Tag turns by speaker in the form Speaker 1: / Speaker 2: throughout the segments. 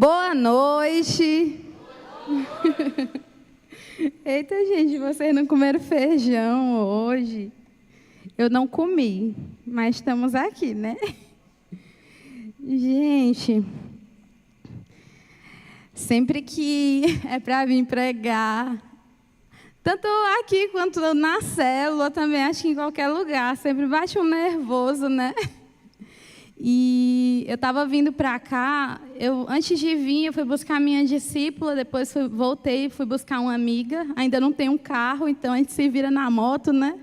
Speaker 1: Boa noite. Eita, gente, vocês não comeram feijão hoje? Eu não comi, mas estamos aqui, né? Gente, sempre que é para vir pregar, tanto aqui quanto na célula também, acho que em qualquer lugar, sempre bate um nervoso, né? E eu estava vindo para cá, antes de vir, eu fui buscar minha discípula, depois voltei e fui buscar uma amiga. Ainda não tenho um carro, então a gente se vira na moto, né?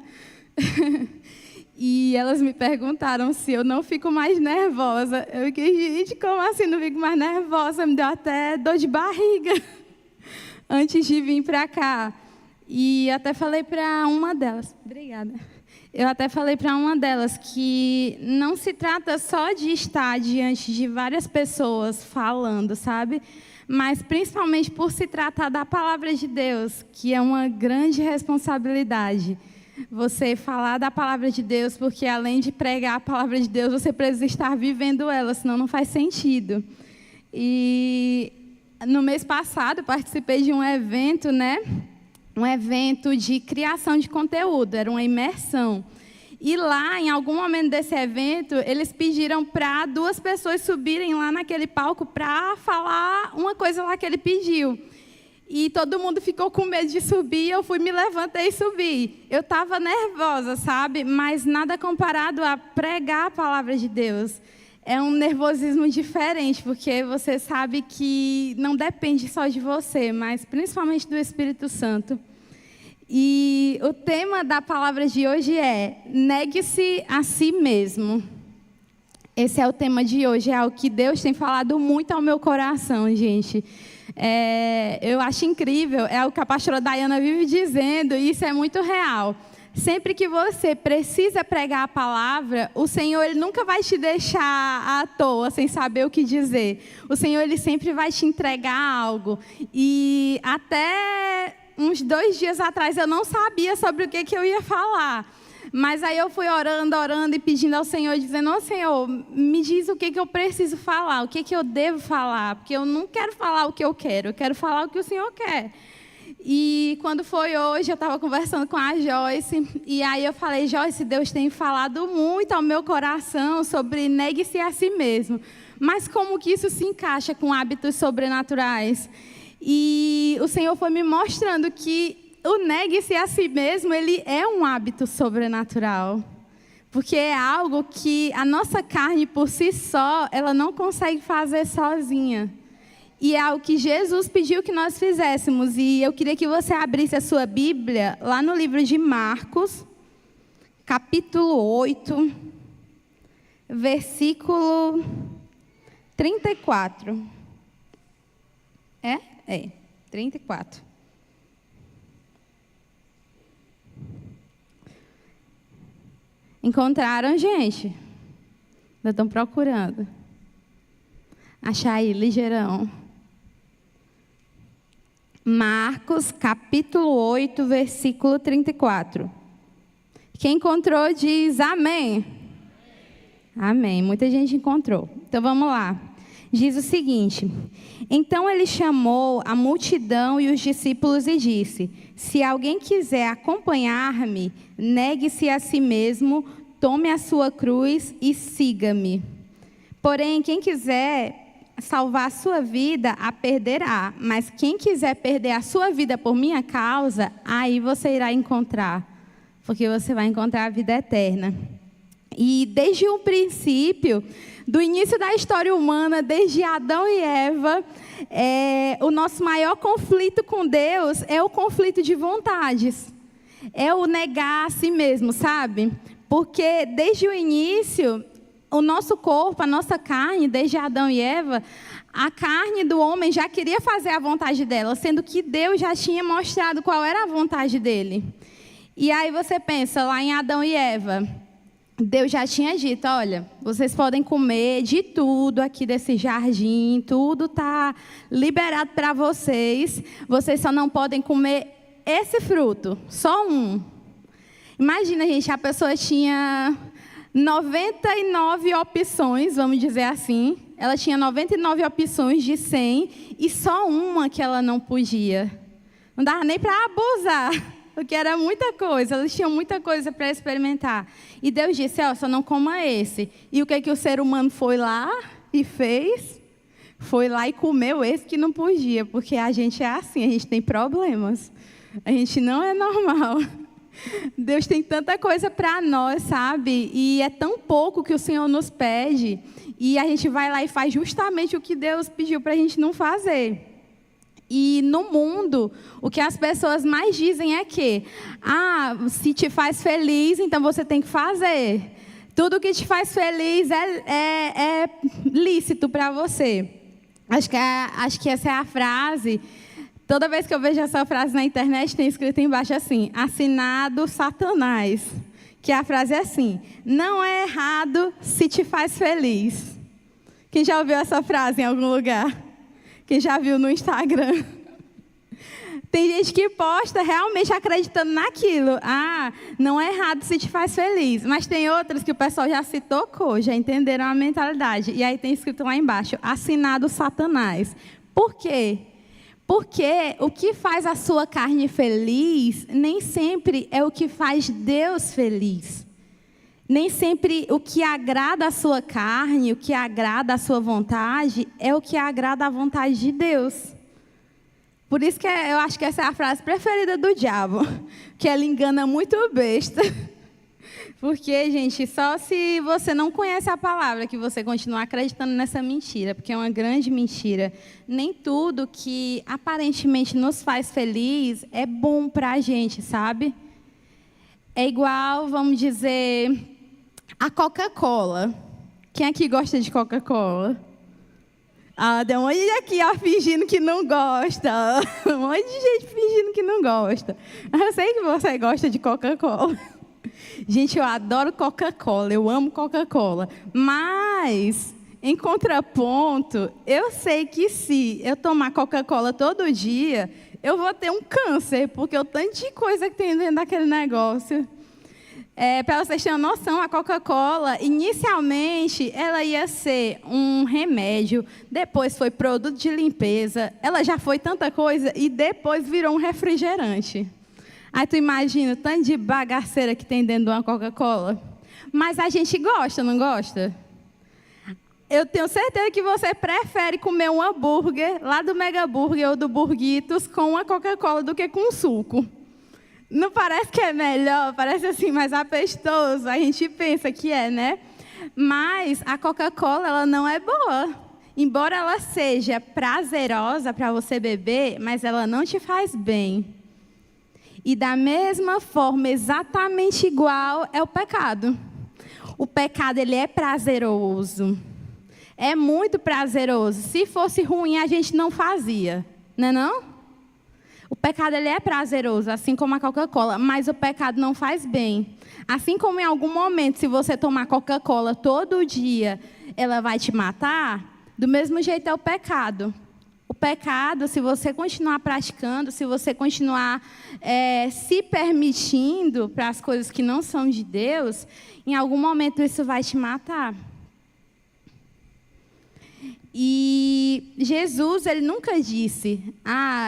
Speaker 1: E elas me perguntaram se eu não fico mais nervosa. Eu fiquei, gente, como assim não fico mais nervosa? Me deu até dor de barriga antes de vir para cá. E até falei para uma delas, obrigada. Eu até falei para uma delas que não se trata só de estar diante de várias pessoas falando, sabe? Mas principalmente por se tratar da palavra de Deus, que é uma grande responsabilidade. Você falar da palavra de Deus, porque além de pregar a palavra de Deus, você precisa estar vivendo ela, senão não faz sentido. E no mês passado, participei de um evento, né? Um evento de criação de conteúdo, era uma imersão. E lá, em algum momento desse evento, eles pediram para 2 pessoas subirem lá naquele palco para falar uma coisa lá que ele pediu. E todo mundo ficou com medo de subir, eu me levantei e subi. Eu estava nervosa, sabe? Mas nada comparado a pregar a palavra de Deus. É um nervosismo diferente, porque você sabe que não depende só de você, mas principalmente do Espírito Santo. E o tema da palavra de hoje é: negue-se a si mesmo. Esse é o tema de hoje, é algo que Deus tem falado muito ao meu coração, gente. Eu acho incrível, é o que a pastora Dayana vive dizendo, e isso é muito real. Sempre que você precisa pregar a palavra, o Senhor ele nunca vai te deixar à toa, sem saber o que dizer. O Senhor ele sempre vai te entregar algo. E até uns 2 dias atrás eu não sabia sobre o que eu ia falar. Mas aí eu fui orando e pedindo ao Senhor, dizendo: ô Senhor, me diz o que eu preciso falar, o que eu devo falar, porque eu não quero falar o que eu quero falar o que o Senhor quer. E quando foi hoje, eu estava conversando com a Joyce, e aí eu falei: Joyce, Deus tem falado muito ao meu coração sobre negue-se a si mesmo. Mas como que isso se encaixa com hábitos sobrenaturais? E o Senhor foi me mostrando que o negue-se a si mesmo, ele é um hábito sobrenatural. Porque é algo que a nossa carne por si só, ela não consegue fazer sozinha. E é algo que Jesus pediu que nós fizéssemos. E eu queria que você abrisse a sua Bíblia lá no livro de Marcos, capítulo 8, versículo 34. É, 34. Encontraram, gente? Ainda estão procurando. Achar aí, ligeirão. Marcos, capítulo 8, versículo 34. Quem encontrou diz amém. Amém. Muita gente encontrou. Então vamos lá. Diz o seguinte: então ele chamou a multidão e os discípulos e disse: se alguém quiser acompanhar-me, negue-se a si mesmo, tome a sua cruz e siga-me. Porém, quem quiser salvar a sua vida, a perderá. Mas quem quiser perder a sua vida por minha causa, aí você irá encontrar. Porque você vai encontrar a vida eterna. E desde o princípio, do início da história humana, desde Adão e Eva, o nosso maior conflito com Deus é o conflito de vontades. É o negar a si mesmo, sabe? Porque desde o início, o nosso corpo, a nossa carne, desde Adão e Eva, a carne do homem já queria fazer a vontade dela, sendo que Deus já tinha mostrado qual era a vontade dele. E aí você pensa, lá em Adão e Eva, Deus já tinha dito: olha, vocês podem comer de tudo aqui desse jardim, tudo está liberado para vocês, vocês só não podem comer esse fruto, só um. Imagina, gente, a pessoa tinha 99 opções, vamos dizer assim, Ela tinha 99 opções de 100 e só uma que ela não podia. Não dava nem para abusar, porque era muita coisa. Elas tinham muita coisa para experimentar. E Deus disse, só não coma esse. E o que o ser humano foi lá e fez? Foi lá e comeu esse que não podia, porque a gente é assim, a gente tem problemas. A gente não é normal. Deus tem tanta coisa para nós, sabe? E é tão pouco que o Senhor nos pede. E a gente vai lá e faz justamente o que Deus pediu para a gente não fazer. E no mundo, o que as pessoas mais dizem é que, se te faz feliz, então você tem que fazer. Tudo que te faz feliz é lícito para você. Acho que essa é a frase. Toda vez que eu vejo essa frase na internet, tem escrito embaixo assim, assinado Satanás. Que a frase é assim, não é errado se te faz feliz. Quem já ouviu essa frase em algum lugar? Quem já viu no Instagram? Tem gente que posta realmente acreditando naquilo. Não é errado se te faz feliz. Mas tem outras que o pessoal já se tocou, já entenderam a mentalidade. E aí tem escrito lá embaixo, assinado Satanás. Por quê? Porque o que faz a sua carne feliz, nem sempre é o que faz Deus feliz. Nem sempre o que agrada a sua carne, o que agrada a sua vontade, é o que agrada a vontade de Deus. Por isso que eu acho que essa é a frase preferida do diabo, que ele engana muito besta. Porque, gente, só se você não conhece a palavra que você continua acreditando nessa mentira, porque é uma grande mentira. Nem tudo que aparentemente nos faz feliz é bom para a gente, sabe? É igual, vamos dizer, a Coca-Cola. Quem aqui gosta de Coca-Cola? Tem um monte de aqui fingindo que não gosta. Um monte de gente fingindo que não gosta. Eu sei que você gosta de Coca-Cola. Gente, eu adoro Coca-Cola, eu amo Coca-Cola. Mas, em contraponto, eu sei que se eu tomar Coca-Cola todo dia, eu vou ter um câncer, porque o tanto de coisa que tem dentro daquele negócio. Para vocês terem uma noção, a Coca-Cola, inicialmente, ela ia ser um remédio, depois foi produto de limpeza, ela já foi tanta coisa e depois virou um refrigerante. Aí tu imagina o tanto de bagaceira que tem dentro de uma Coca-Cola. Mas a gente gosta, não gosta? Eu tenho certeza que você prefere comer um hambúrguer lá do Mega Burger ou do Burguitos com uma Coca-Cola do que com suco. Não parece que é melhor? Parece assim mais apestoso. A gente pensa que é, né? Mas a Coca-Cola, ela não é boa. Embora ela seja prazerosa para você beber, mas ela não te faz bem. E da mesma forma, exatamente igual, é o pecado. O pecado, ele é prazeroso. É muito prazeroso. Se fosse ruim, a gente não fazia. Não é não? O pecado, ele é prazeroso, assim como a Coca-Cola. Mas o pecado não faz bem. Assim como em algum momento, se você tomar Coca-Cola todo dia, ela vai te matar, do mesmo jeito é o pecado. O pecado, se você continuar praticando, se você continuar se permitindo para as coisas que não são de Deus, em algum momento isso vai te matar. E Jesus, ele nunca disse,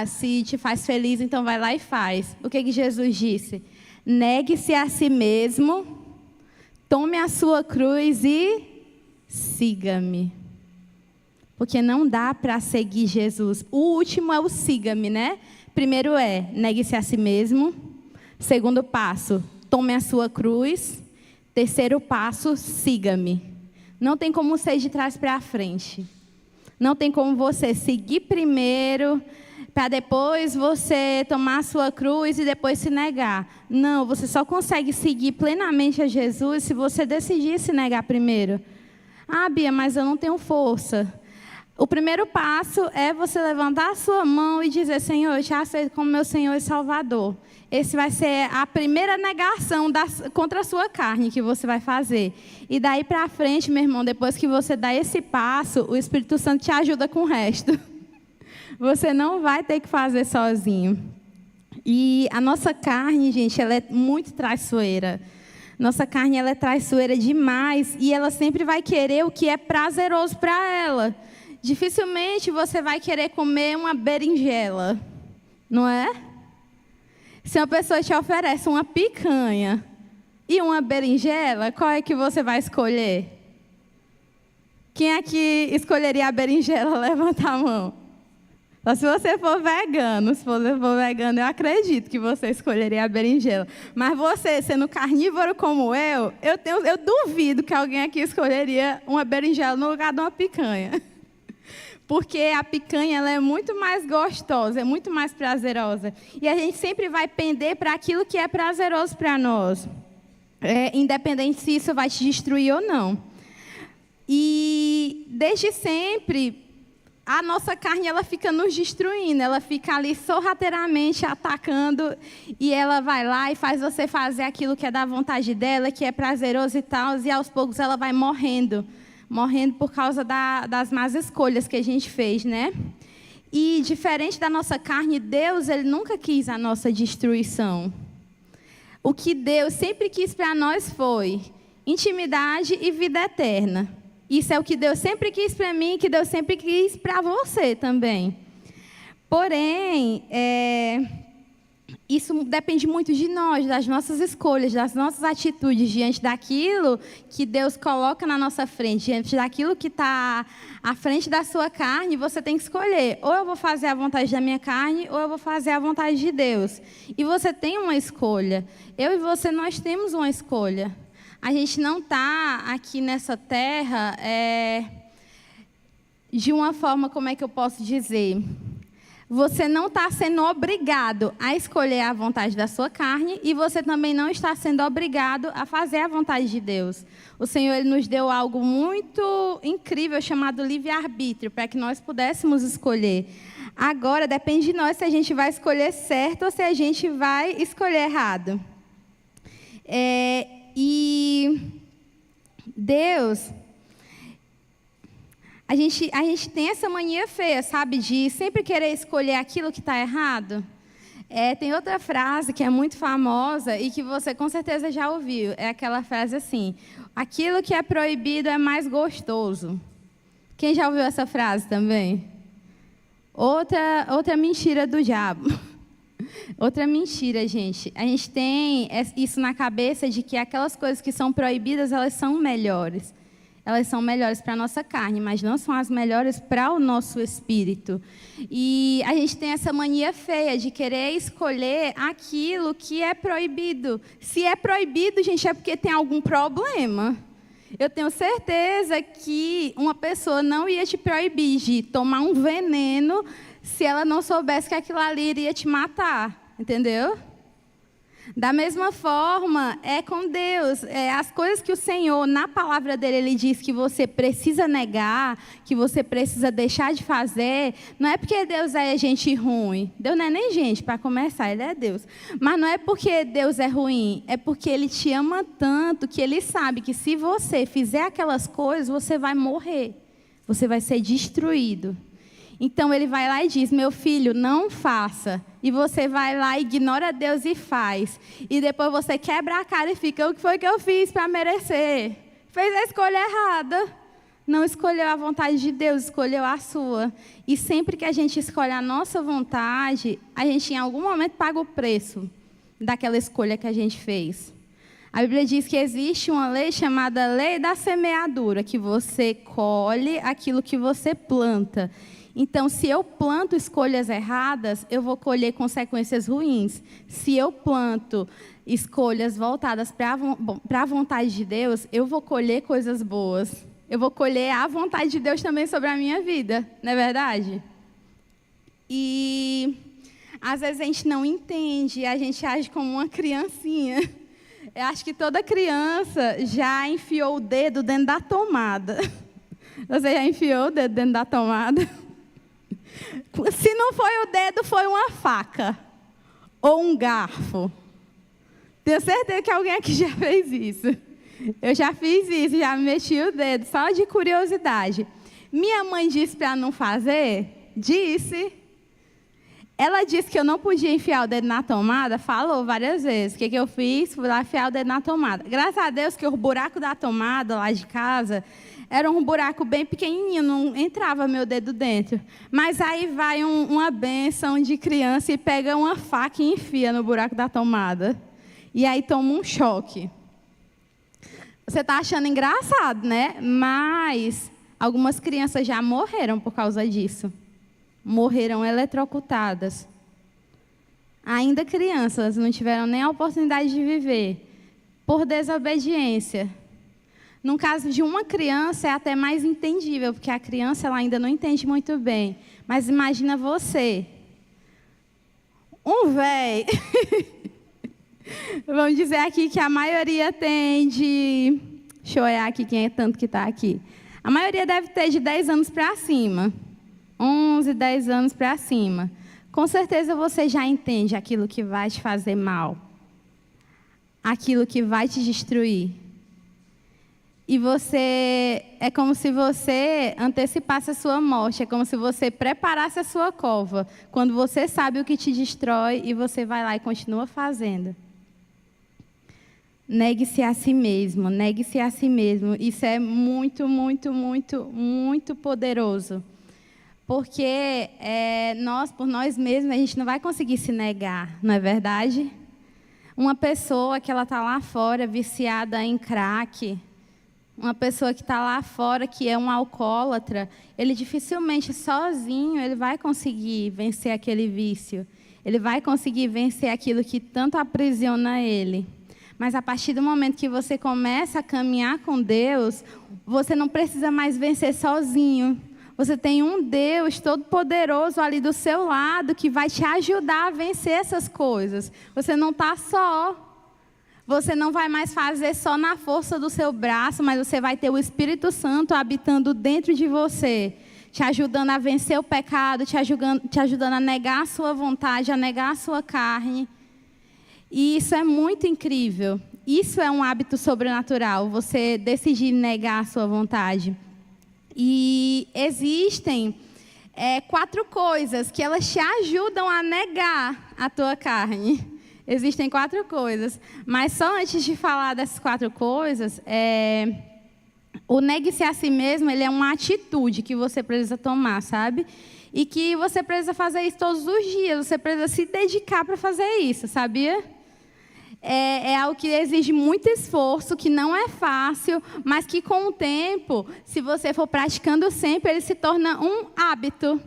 Speaker 1: se te faz feliz, então vai lá e faz. O que Jesus disse? Negue-se a si mesmo, tome a sua cruz e siga-me. Porque não dá para seguir Jesus. O último é o siga-me, né? Primeiro negue-se a si mesmo. Segundo passo, tome a sua cruz. Terceiro passo, siga-me. Não tem como ser de trás para frente. Não tem como você seguir primeiro, para depois você tomar a sua cruz e depois se negar. Não, você só consegue seguir plenamente a Jesus se você decidir se negar primeiro. Bia, mas eu não tenho força. O primeiro passo é você levantar a sua mão e dizer, Senhor, eu te aceito como meu Senhor e Salvador. Esse vai ser a primeira negação contra a sua carne que você vai fazer. E daí para frente, meu irmão, depois que você dá esse passo, o Espírito Santo te ajuda com o resto. Você não vai ter que fazer sozinho. E a nossa carne, gente, ela é muito traiçoeira. Nossa carne, ela é traiçoeira demais e ela sempre vai querer o que é prazeroso para ela. Dificilmente você vai querer comer uma berinjela, não é? Se uma pessoa te oferece uma picanha e uma berinjela, qual é que você vai escolher? Quem aqui escolheria a berinjela? Levanta a mão. Só se você for vegano. Se você for vegano, eu acredito que você escolheria a berinjela. Mas você, sendo carnívoro como eu duvido que alguém aqui escolheria uma berinjela no lugar de uma picanha. Porque a picanha, ela é muito mais gostosa, é muito mais prazerosa. E a gente sempre vai pender para aquilo que é prazeroso para nós. Independente se isso vai te destruir ou não. E desde sempre, a nossa carne, ela fica nos destruindo, ela fica ali sorrateiramente atacando, e ela vai lá e faz você fazer aquilo que é da vontade dela, que é prazeroso e tal, e aos poucos ela vai morrendo por causa das más escolhas que a gente fez, né? E diferente da nossa carne, Deus, ele nunca quis a nossa destruição. O que Deus sempre quis para nós foi intimidade e vida eterna. Isso é o que Deus sempre quis para mim, que Deus sempre quis para você também. Porém, isso depende muito de nós, das nossas escolhas, das nossas atitudes diante daquilo que Deus coloca na nossa frente, diante daquilo que está à frente da sua carne. Você tem que escolher: ou eu vou fazer a vontade da minha carne, ou eu vou fazer a vontade de Deus. E você tem uma escolha. Eu e você, nós temos uma escolha. A gente não está aqui nessa terra de uma forma, como é que eu posso dizer? Você não está sendo obrigado a escolher a vontade da sua carne, e você também não está sendo obrigado a fazer a vontade de Deus. O Senhor, ele nos deu algo muito incrível chamado livre-arbítrio, para que nós pudéssemos escolher. Agora, depende de nós se a gente vai escolher certo ou se a gente vai escolher errado. E Deus, a gente tem essa mania feia, sabe, de sempre querer escolher aquilo que está errado. Tem outra frase que é muito famosa e que você com certeza já ouviu. É aquela frase assim: aquilo que é proibido é mais gostoso. Quem já ouviu essa frase também? Outra mentira do diabo. Outra mentira, gente. A gente tem isso na cabeça de que aquelas coisas que são proibidas, elas são melhores. Elas são melhores para a nossa carne, mas não são as melhores para o nosso espírito. E a gente tem essa mania feia de querer escolher aquilo que é proibido. Se é proibido, gente, é porque tem algum problema. Eu tenho certeza que uma pessoa não ia te proibir de tomar um veneno se ela não soubesse que aquilo ali iria te matar, entendeu? Da mesma forma, é com Deus. As coisas que o Senhor, na palavra dele, ele diz que você precisa negar, que você precisa deixar de fazer, não é porque Deus é gente ruim. Deus não é nem gente, para começar, ele é Deus. Mas não é porque Deus é ruim, é porque ele te ama tanto que ele sabe que se você fizer aquelas coisas, você vai morrer, você vai ser destruído. Então, ele vai lá e diz: meu filho, não faça. E você vai lá, ignora Deus e faz. E depois você quebra a cara e fica: o que foi que eu fiz para merecer? Fez a escolha errada. Não escolheu a vontade de Deus, escolheu a sua. E sempre que a gente escolhe a nossa vontade, a gente em algum momento paga o preço daquela escolha que a gente fez. A Bíblia diz que existe uma lei chamada lei da semeadura, que você colhe aquilo que você planta. Então, se eu planto escolhas erradas, eu vou colher consequências ruins. Se eu planto escolhas voltadas para a vontade de Deus, eu vou colher coisas boas. Eu vou colher a vontade de Deus também sobre a minha vida, não é verdade? E às vezes a gente não entende, a gente age como uma criancinha. Eu acho que toda criança já enfiou o dedo dentro da tomada. Você já enfiou o dedo dentro da tomada? Se não foi o dedo, foi uma faca ou um garfo. Tenho certeza que alguém aqui já fez isso. Eu já fiz isso, já meti o dedo, só de curiosidade. Minha mãe disse para não fazer? Disse. Ela disse que eu não podia enfiar o dedo na tomada, falou várias vezes. O que eu fiz? Fui lá enfiar o dedo na tomada. Graças a Deus que o buraco da tomada lá de casa era um buraco bem pequenininho, não entrava meu dedo dentro. Mas aí vai uma bênção de criança e pega uma faca e enfia no buraco da tomada. E aí toma um choque. Você está achando engraçado, né? Mas algumas crianças já morreram por causa disso. Morreram eletrocutadas. Ainda crianças, não tiveram nem a oportunidade de viver, por desobediência. No caso de uma criança, é até mais entendível, porque a criança ela ainda não entende muito bem. Mas imagina você, um velho, vamos dizer aqui que a maioria tem de... Deixa eu olhar aqui quem é tanto que está aqui. A maioria deve ter de 10 anos para cima. 11, 10 anos para cima. Com certeza você já entende aquilo que vai te fazer mal. Aquilo que vai te destruir. E você, é como se você antecipasse a sua morte. É como se você preparasse a sua cova. Quando você sabe o que te destrói e você vai lá e continua fazendo. Negue-se a si mesmo, negue-se a si mesmo. Isso é muito, muito, muito, muito poderoso. Porque por nós mesmos, a gente não vai conseguir se negar, não é verdade? Uma pessoa que ela está lá fora, viciada em crack, uma pessoa que está lá fora, que é um alcoólatra, ele dificilmente, sozinho, ele vai conseguir vencer aquele vício. Ele vai conseguir vencer aquilo que tanto aprisiona ele. Mas a partir do momento que você começa a caminhar com Deus, você não precisa mais vencer sozinho. Você tem um Deus todo-poderoso ali do seu lado que vai te ajudar a vencer essas coisas. Você não está só. Você não vai mais fazer só na força do seu braço, mas você vai ter o Espírito Santo habitando dentro de você, te ajudando a vencer o pecado, te ajudando a negar a sua vontade, a negar a sua carne. E isso é muito incrível. Isso é um hábito sobrenatural, você decidir negar a sua vontade. E existem 4 coisas que elas te ajudam a negar a tua carne. Existem 4 coisas. Mas só antes de falar dessas 4 coisas, o negue-se a si mesmo, ele é uma atitude que você precisa tomar, sabe? E que você precisa fazer isso todos os dias. Você precisa se dedicar para fazer isso, sabia? É algo que exige muito esforço, que não é fácil, mas que com o tempo, se você for praticando sempre, ele se torna um hábito.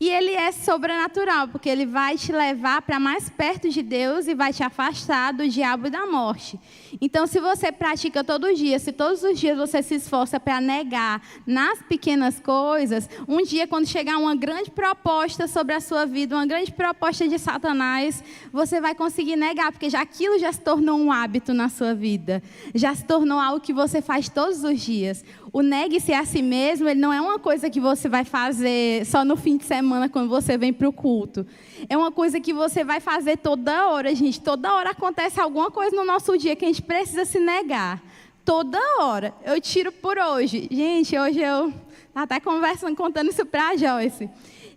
Speaker 1: E ele é sobrenatural, porque ele vai te levar para mais perto de Deus e vai te afastar do diabo e da morte. Então, se você pratica todo dia, se todos os dias você se esforça para negar nas pequenas coisas, um dia, quando chegar uma grande proposta sobre a sua vida, uma grande proposta de Satanás, você vai conseguir negar, porque aquilo já se tornou um hábito na sua vida. Já se tornou algo que você faz todos os dias. O negue-se a si mesmo, ele não é uma coisa que você vai fazer só no fim de semana, quando você vem para o culto. É uma coisa que você vai fazer toda hora, gente. Toda hora acontece alguma coisa no nosso dia que a gente precisa se negar. Toda hora. Eu tiro por hoje. Gente, hoje eu estava até conversando, contando isso para a Joyce.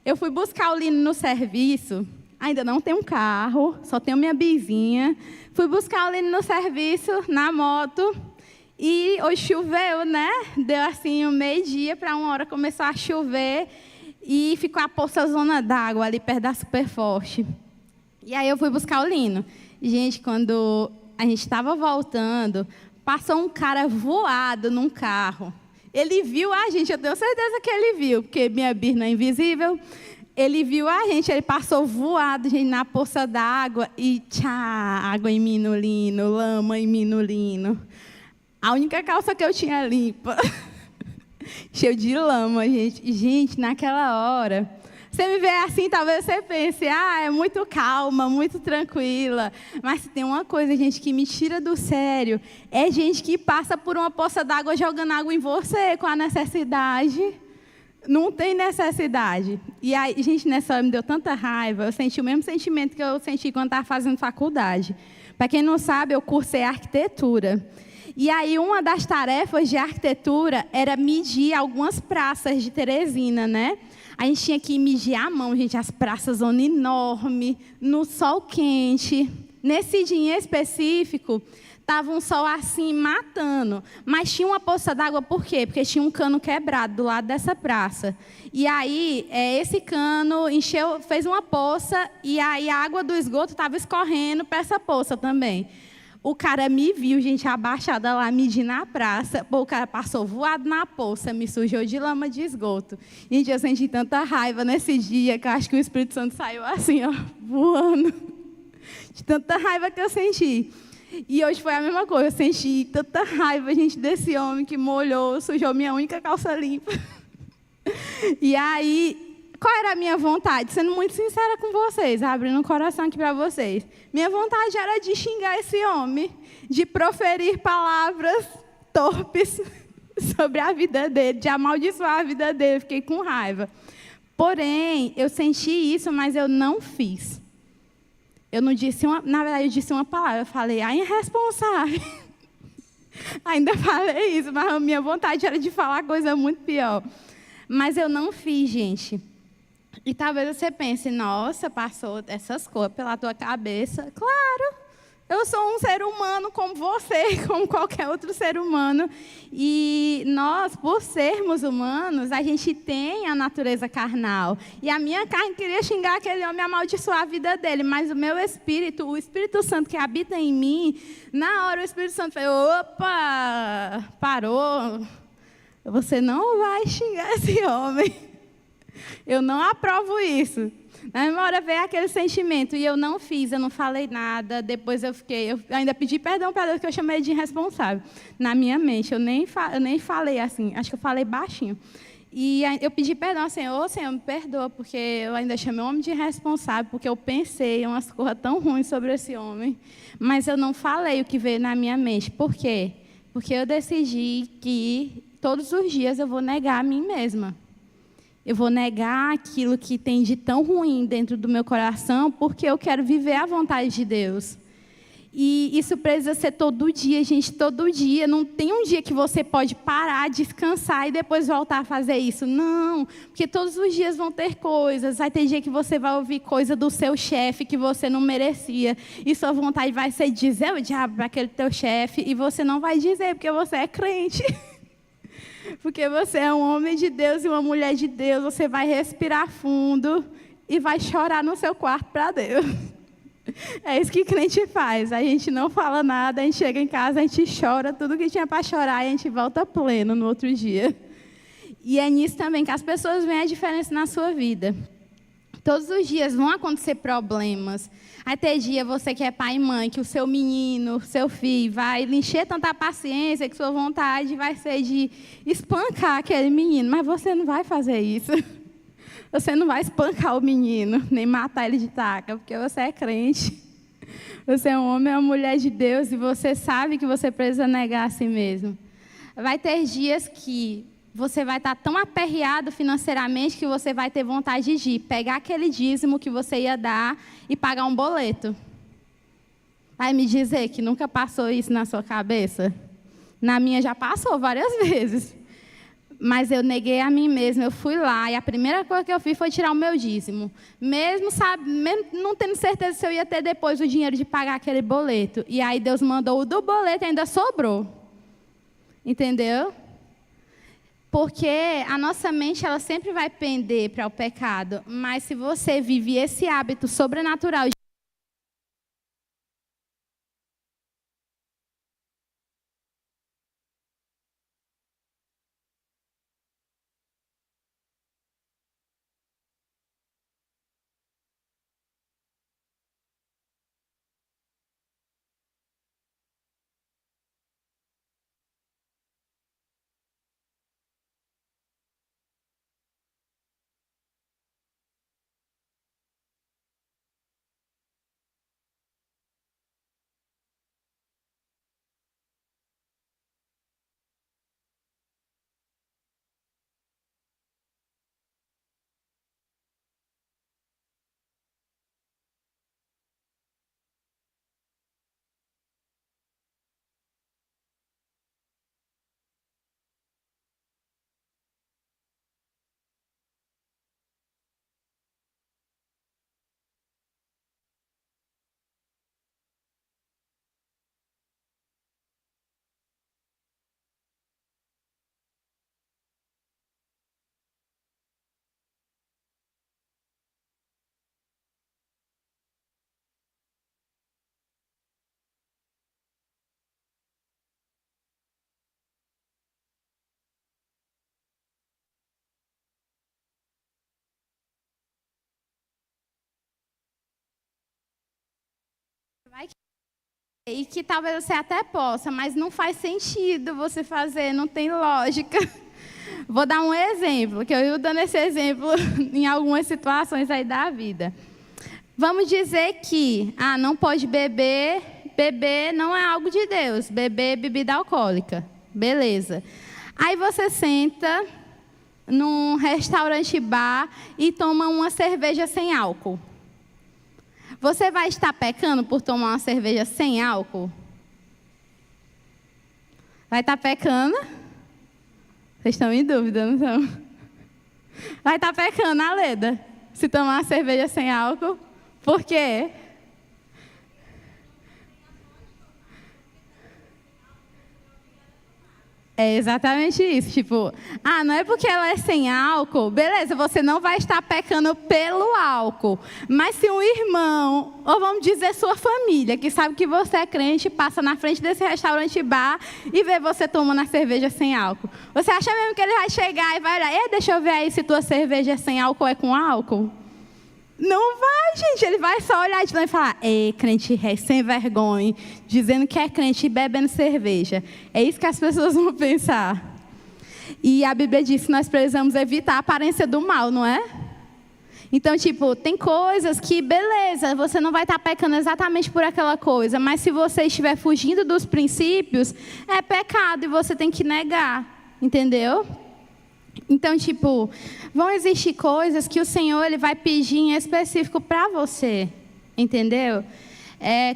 Speaker 1: Eu fui buscar o Lino no serviço. Ainda não tenho um carro, só tenho minha bizinha. Fui buscar o Lino no serviço, na moto. E hoje choveu, né? Deu assim 12:30 para 1h, começou a chover. E ficou a poçazona d'água ali perto da Superforte. E aí eu fui buscar o Lino. Gente, quando a gente estava voltando, passou um cara voado num carro. Ele viu a gente, eu tenho certeza que ele viu, porque minha birna é invisível. Ele viu a gente, ele passou voado, gente, na poça d'água. E tchá, água em mim no Lino, lama em mim no Lino. A única calça que eu tinha limpa. Cheio de lama, gente. Gente, naquela hora, você me vê assim, talvez você pense, é muito calma, muito tranquila. Mas se tem uma coisa, gente, que me tira do sério, é gente que passa por uma poça d'água jogando água em você com a necessidade. Não tem necessidade. E aí, gente, nessa hora me deu tanta raiva, eu senti o mesmo sentimento que eu senti quando estava fazendo faculdade. Para quem não sabe, eu cursei arquitetura. E aí, uma das tarefas de arquitetura era medir algumas praças de Teresina, né? A gente tinha que medir à mão, gente, as praças zona enorme, no sol quente. Nesse dia em específico, estava um sol assim, matando. Mas tinha uma poça d'água, por quê? Porque tinha um cano quebrado do lado dessa praça. E aí, esse cano encheu, fez uma poça, e aí a água do esgoto estava escorrendo para essa poça também. O cara me viu, gente, abaixada lá, medindo na praça. Pô, o cara passou voado na poça, me sujou de lama de esgoto. Gente, eu senti tanta raiva nesse dia, que eu acho que o Espírito Santo saiu assim, ó, voando. De tanta raiva que eu senti. E hoje foi a mesma coisa, eu senti tanta raiva, gente, desse homem que molhou, sujou minha única calça limpa. E aí, qual era a minha vontade? Sendo muito sincera com vocês, abrindo o coração aqui para vocês. Minha vontade era de xingar esse homem, de proferir palavras torpes sobre a vida dele, de amaldiçoar a vida dele. Fiquei com raiva. Porém, eu senti isso, mas eu não fiz. Eu não disse na verdade, eu disse uma palavra. Eu falei, irresponsável. Ainda falei isso, mas a minha vontade era de falar coisa muito pior. Mas eu não fiz, gente. E talvez você pense, nossa, passou essas coisas pela tua cabeça. Claro, eu sou um ser humano como você, como qualquer outro ser humano. E nós, por sermos humanos, a gente tem a natureza carnal. E a minha carne queria xingar aquele homem e amaldiçoar a vida dele. Mas o meu espírito, o Espírito Santo que habita em mim, na hora o Espírito Santo falou, opa, parou. Você não vai xingar esse homem. Eu não aprovo isso. Na mesma hora veio aquele sentimento, e eu não fiz, eu não falei nada. Depois eu ainda pedi perdão para Deus, que eu chamei de irresponsável. Na minha mente, eu nem falei assim, acho que eu falei baixinho. E eu pedi perdão ao Senhor, Senhor, me perdoa, porque eu ainda chamei o homem de irresponsável, porque eu pensei umas coisas tão ruins sobre esse homem. Mas eu não falei o que veio na minha mente. Por quê? Porque eu decidi que todos os dias eu vou negar a mim mesma. Eu vou negar aquilo que tem de tão ruim dentro do meu coração, porque eu quero viver a vontade de Deus. E isso precisa ser todo dia, gente, todo dia. Não tem um dia que você pode parar, descansar e depois voltar a fazer isso. Não, porque todos os dias vão ter coisas. Vai ter dia que você vai ouvir coisa do seu chefe que você não merecia. E sua vontade vai ser dizer o diabo para aquele teu chefe. E você não vai dizer, porque você é crente. Porque você é um homem de Deus e uma mulher de Deus. Você vai respirar fundo e vai chorar no seu quarto para Deus. É isso que crente faz. A gente não fala nada, a gente chega em casa, a gente chora tudo que tinha para chorar e a gente volta pleno no outro dia. E é nisso também que as pessoas veem a diferença na sua vida. Todos os dias vão acontecer problemas. Aí tem dia você que é pai e mãe, que o seu menino, seu filho, vai lhe encher tanta paciência que sua vontade vai ser de espancar aquele menino. Mas você não vai fazer isso. Você não vai espancar o menino, nem matar ele de taca, porque você é crente. Você é um homem ou uma mulher de Deus e você sabe que você precisa negar a si mesmo. Vai ter dias que você vai estar tão aperreado financeiramente que você vai ter vontade de pegar aquele dízimo que você ia dar e pagar um boleto. Vai me dizer que nunca passou isso na sua cabeça? Na minha já passou várias vezes. Mas eu neguei a mim mesma, eu fui lá e a primeira coisa que eu fiz foi tirar o meu dízimo. Mesmo não tendo certeza se eu ia ter depois o dinheiro de pagar aquele boleto. E aí Deus mandou o do boleto e ainda sobrou. Entendeu? Porque a nossa mente ela sempre vai pender para o pecado. Mas se você vive esse hábito sobrenatural e que talvez você até possa, mas não faz sentido você fazer, não tem lógica. Vou dar um exemplo, que eu ia dando esse exemplo em algumas situações aí da vida. Vamos dizer que, não pode beber, beber não é algo de Deus, beber bebida alcoólica, beleza. Aí você senta num restaurante bar e toma uma cerveja sem álcool. Você vai estar pecando por tomar uma cerveja sem álcool? Vai estar pecando? Vocês estão em dúvida, não estão? Vai estar pecando, Aleda, se tomar uma cerveja sem álcool. Por quê? É exatamente isso, tipo, não é porque ela é sem álcool, beleza, você não vai estar pecando pelo álcool, mas se um irmão, ou vamos dizer sua família, que sabe que você é crente, passa na frente desse restaurante bar e vê você tomando a cerveja sem álcool, você acha mesmo que ele vai chegar e vai olhar, deixa eu ver aí se tua cerveja é sem álcool ou é com álcool? Não vai, gente. Ele vai só olhar de lá e falar: ei, crente sem vergonha, dizendo que é crente e bebendo cerveja. É isso que as pessoas vão pensar. E a Bíblia diz que nós precisamos evitar a aparência do mal, não é? Então, tipo, tem coisas que, beleza, você não vai estar pecando exatamente por aquela coisa, mas se você estiver fugindo dos princípios, é pecado e você tem que negar, entendeu? Então, tipo, vão existir coisas que o Senhor ele vai pedir em específico para você, entendeu?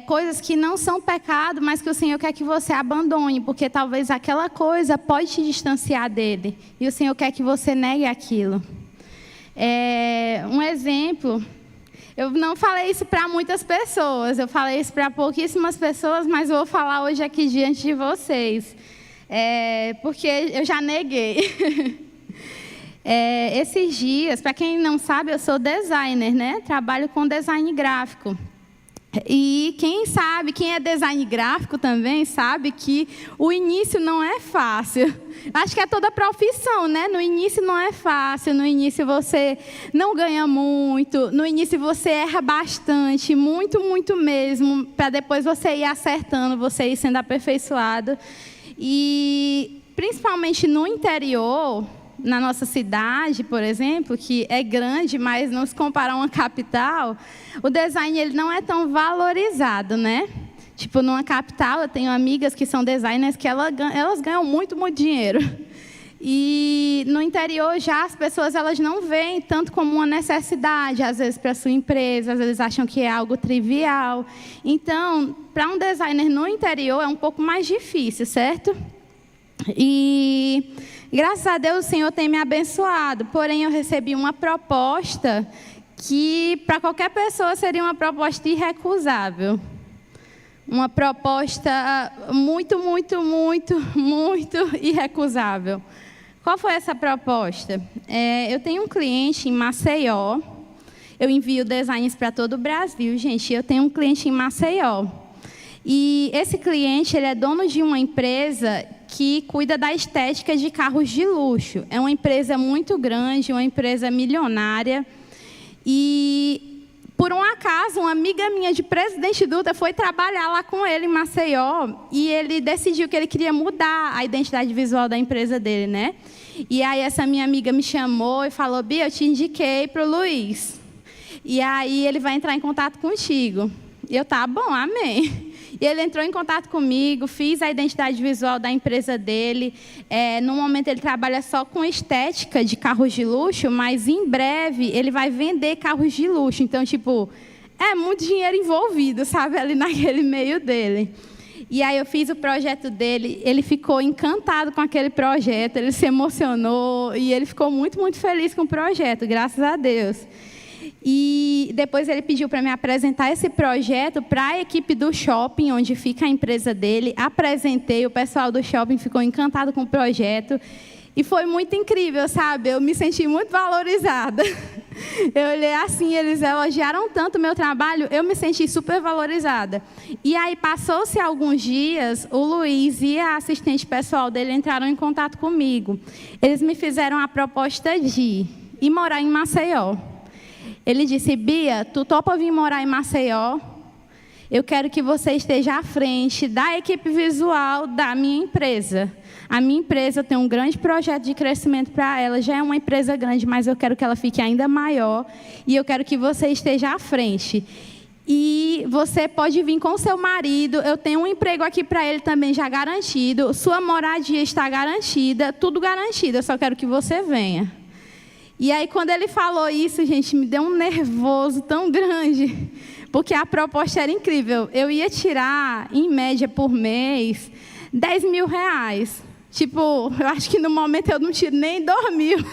Speaker 1: Coisas que não são pecado, mas que o Senhor quer que você abandone, porque talvez aquela coisa pode te distanciar dele, e o Senhor quer que você negue aquilo. Um exemplo, eu não falei isso para muitas pessoas, eu falei isso para pouquíssimas pessoas, mas vou falar hoje aqui diante de vocês, porque eu já neguei. Esses dias, para quem não sabe, eu sou designer, né? Trabalho com design gráfico. E quem é design gráfico também sabe que o início não é fácil. Acho que é toda profissão, né? No início não é fácil, no início você não ganha muito, no início você erra bastante, muito, muito mesmo, para depois você ir acertando, você ir sendo aperfeiçoado. E principalmente no interior, na nossa cidade, por exemplo, que é grande, mas não se compara a uma capital, o design ele não é tão valorizado, né? Tipo, numa capital, eu tenho amigas que são designers que elas ganham muito, muito dinheiro. E no interior já as pessoas elas não veem tanto como uma necessidade, às vezes para a sua empresa, às vezes acham que é algo trivial. Então, para um designer no interior é um pouco mais difícil, certo? E graças a Deus o Senhor tem me abençoado, porém eu recebi uma proposta que para qualquer pessoa seria uma proposta irrecusável. Uma proposta muito, muito, muito, muito irrecusável. Qual foi essa proposta? Eu tenho um cliente em Maceió, eu envio designs para todo o Brasil, gente, eu tenho um cliente em Maceió. E esse cliente ele é dono de uma empresa que cuida da estética de carros de luxo. É uma empresa muito grande, uma empresa milionária. E, por um acaso, uma amiga minha de Presidente Dutra foi trabalhar lá com ele em Maceió e ele decidiu que ele queria mudar a identidade visual da empresa dele, né? E aí essa minha amiga me chamou e falou: Bia, eu te indiquei para o Luiz. E aí ele vai entrar em contato contigo. E eu, tá bom, amém. E ele entrou em contato comigo, fiz a identidade visual da empresa dele. No momento ele trabalha só com estética de carros de luxo, mas em breve ele vai vender carros de luxo. Então, tipo, é muito dinheiro envolvido, sabe, ali naquele meio dele. E aí eu fiz o projeto dele, ele ficou encantado com aquele projeto, ele se emocionou e ele ficou muito, muito feliz com o projeto, graças a Deus. E depois ele pediu para me apresentar esse projeto para a equipe do shopping, onde fica a empresa dele. Apresentei, o pessoal do shopping ficou encantado com o projeto. E foi muito incrível, sabe? Eu me senti muito valorizada. Eu olhei assim, eles elogiaram tanto o meu trabalho, eu me senti super valorizada. E aí, passou-se alguns dias, o Luiz e a assistente pessoal dele entraram em contato comigo. Eles me fizeram a proposta de ir morar em Maceió. Ele disse: Bia, tu topa vir morar em Maceió? Eu quero que você esteja à frente da equipe visual da minha empresa. A minha empresa tem um grande projeto de crescimento para ela. Já é uma empresa grande, mas eu quero que ela fique ainda maior. E eu quero que você esteja à frente. E você pode vir com seu marido. Eu tenho um emprego aqui para ele também já garantido. Sua moradia está garantida. Tudo garantido. Eu só quero que você venha. E aí, quando ele falou isso, gente, me deu um nervoso tão grande. Porque a proposta era incrível. Eu ia tirar, em média, por mês, R$10.000. Tipo, eu acho que no momento eu não tiro nem 2.000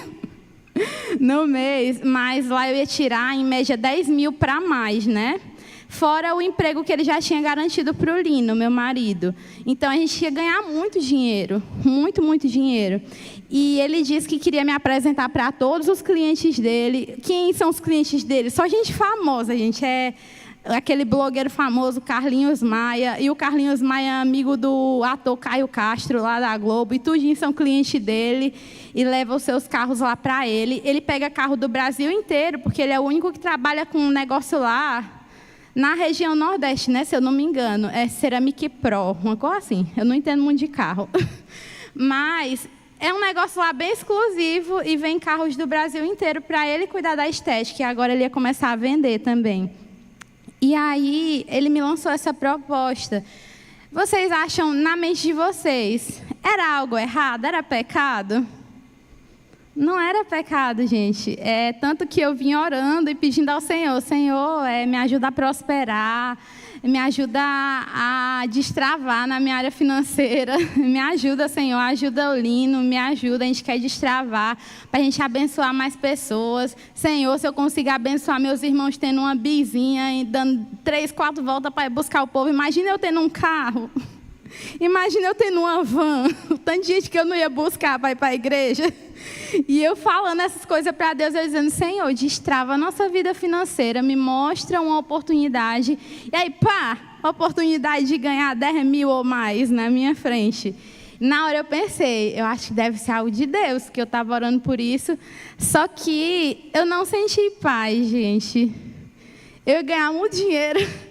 Speaker 1: no mês. Mas lá eu ia tirar, em média, 10.000 para mais, né? Fora o emprego que ele já tinha garantido para o Lino, meu marido. Então, a gente ia ganhar muito dinheiro. Muito, muito dinheiro. E ele disse que queria me apresentar para todos os clientes dele. Quem são os clientes dele? Só gente famosa, gente. É aquele blogueiro famoso, Carlinhos Maia. E o Carlinhos Maia é amigo do ator Caio Castro, lá da Globo. E tudinho são clientes dele. E leva os seus carros lá para ele. Ele pega carro do Brasil inteiro, porque ele é o único que trabalha com um negócio lá na região Nordeste, né? Se eu não me engano. É Ceramic Pro, uma coisa assim. Eu não entendo muito de carro. Mas é um negócio lá bem exclusivo e vem carros do Brasil inteiro para ele cuidar da estética. E agora ele ia começar a vender também. E aí, ele me lançou essa proposta. Vocês acham, na mente de vocês, era algo errado? Era pecado? Não era pecado, gente. Tanto que eu vim orando e pedindo ao Senhor, Senhor, me ajuda a prosperar, me ajuda a destravar na minha área financeira. Me ajuda, Senhor, ajuda o Lino, me ajuda, a gente quer destravar, para a gente abençoar mais pessoas. Senhor, se eu conseguir abençoar meus irmãos tendo uma bizinha e dando 3, 4 voltas para ir buscar o povo, imagina eu tendo um carro. Imagina eu tendo uma van, o tanto de gente que eu não ia buscar para ir para a igreja. E eu falando essas coisas para Deus, eu dizendo, Senhor, destrava a nossa vida financeira, me mostra uma oportunidade. E aí, pá, oportunidade de ganhar 10.000 ou mais na minha frente. Na hora eu pensei, eu acho que deve ser algo de Deus, que eu estava orando por isso. Só que eu não senti paz, gente. Eu ia ganhar muito dinheiro.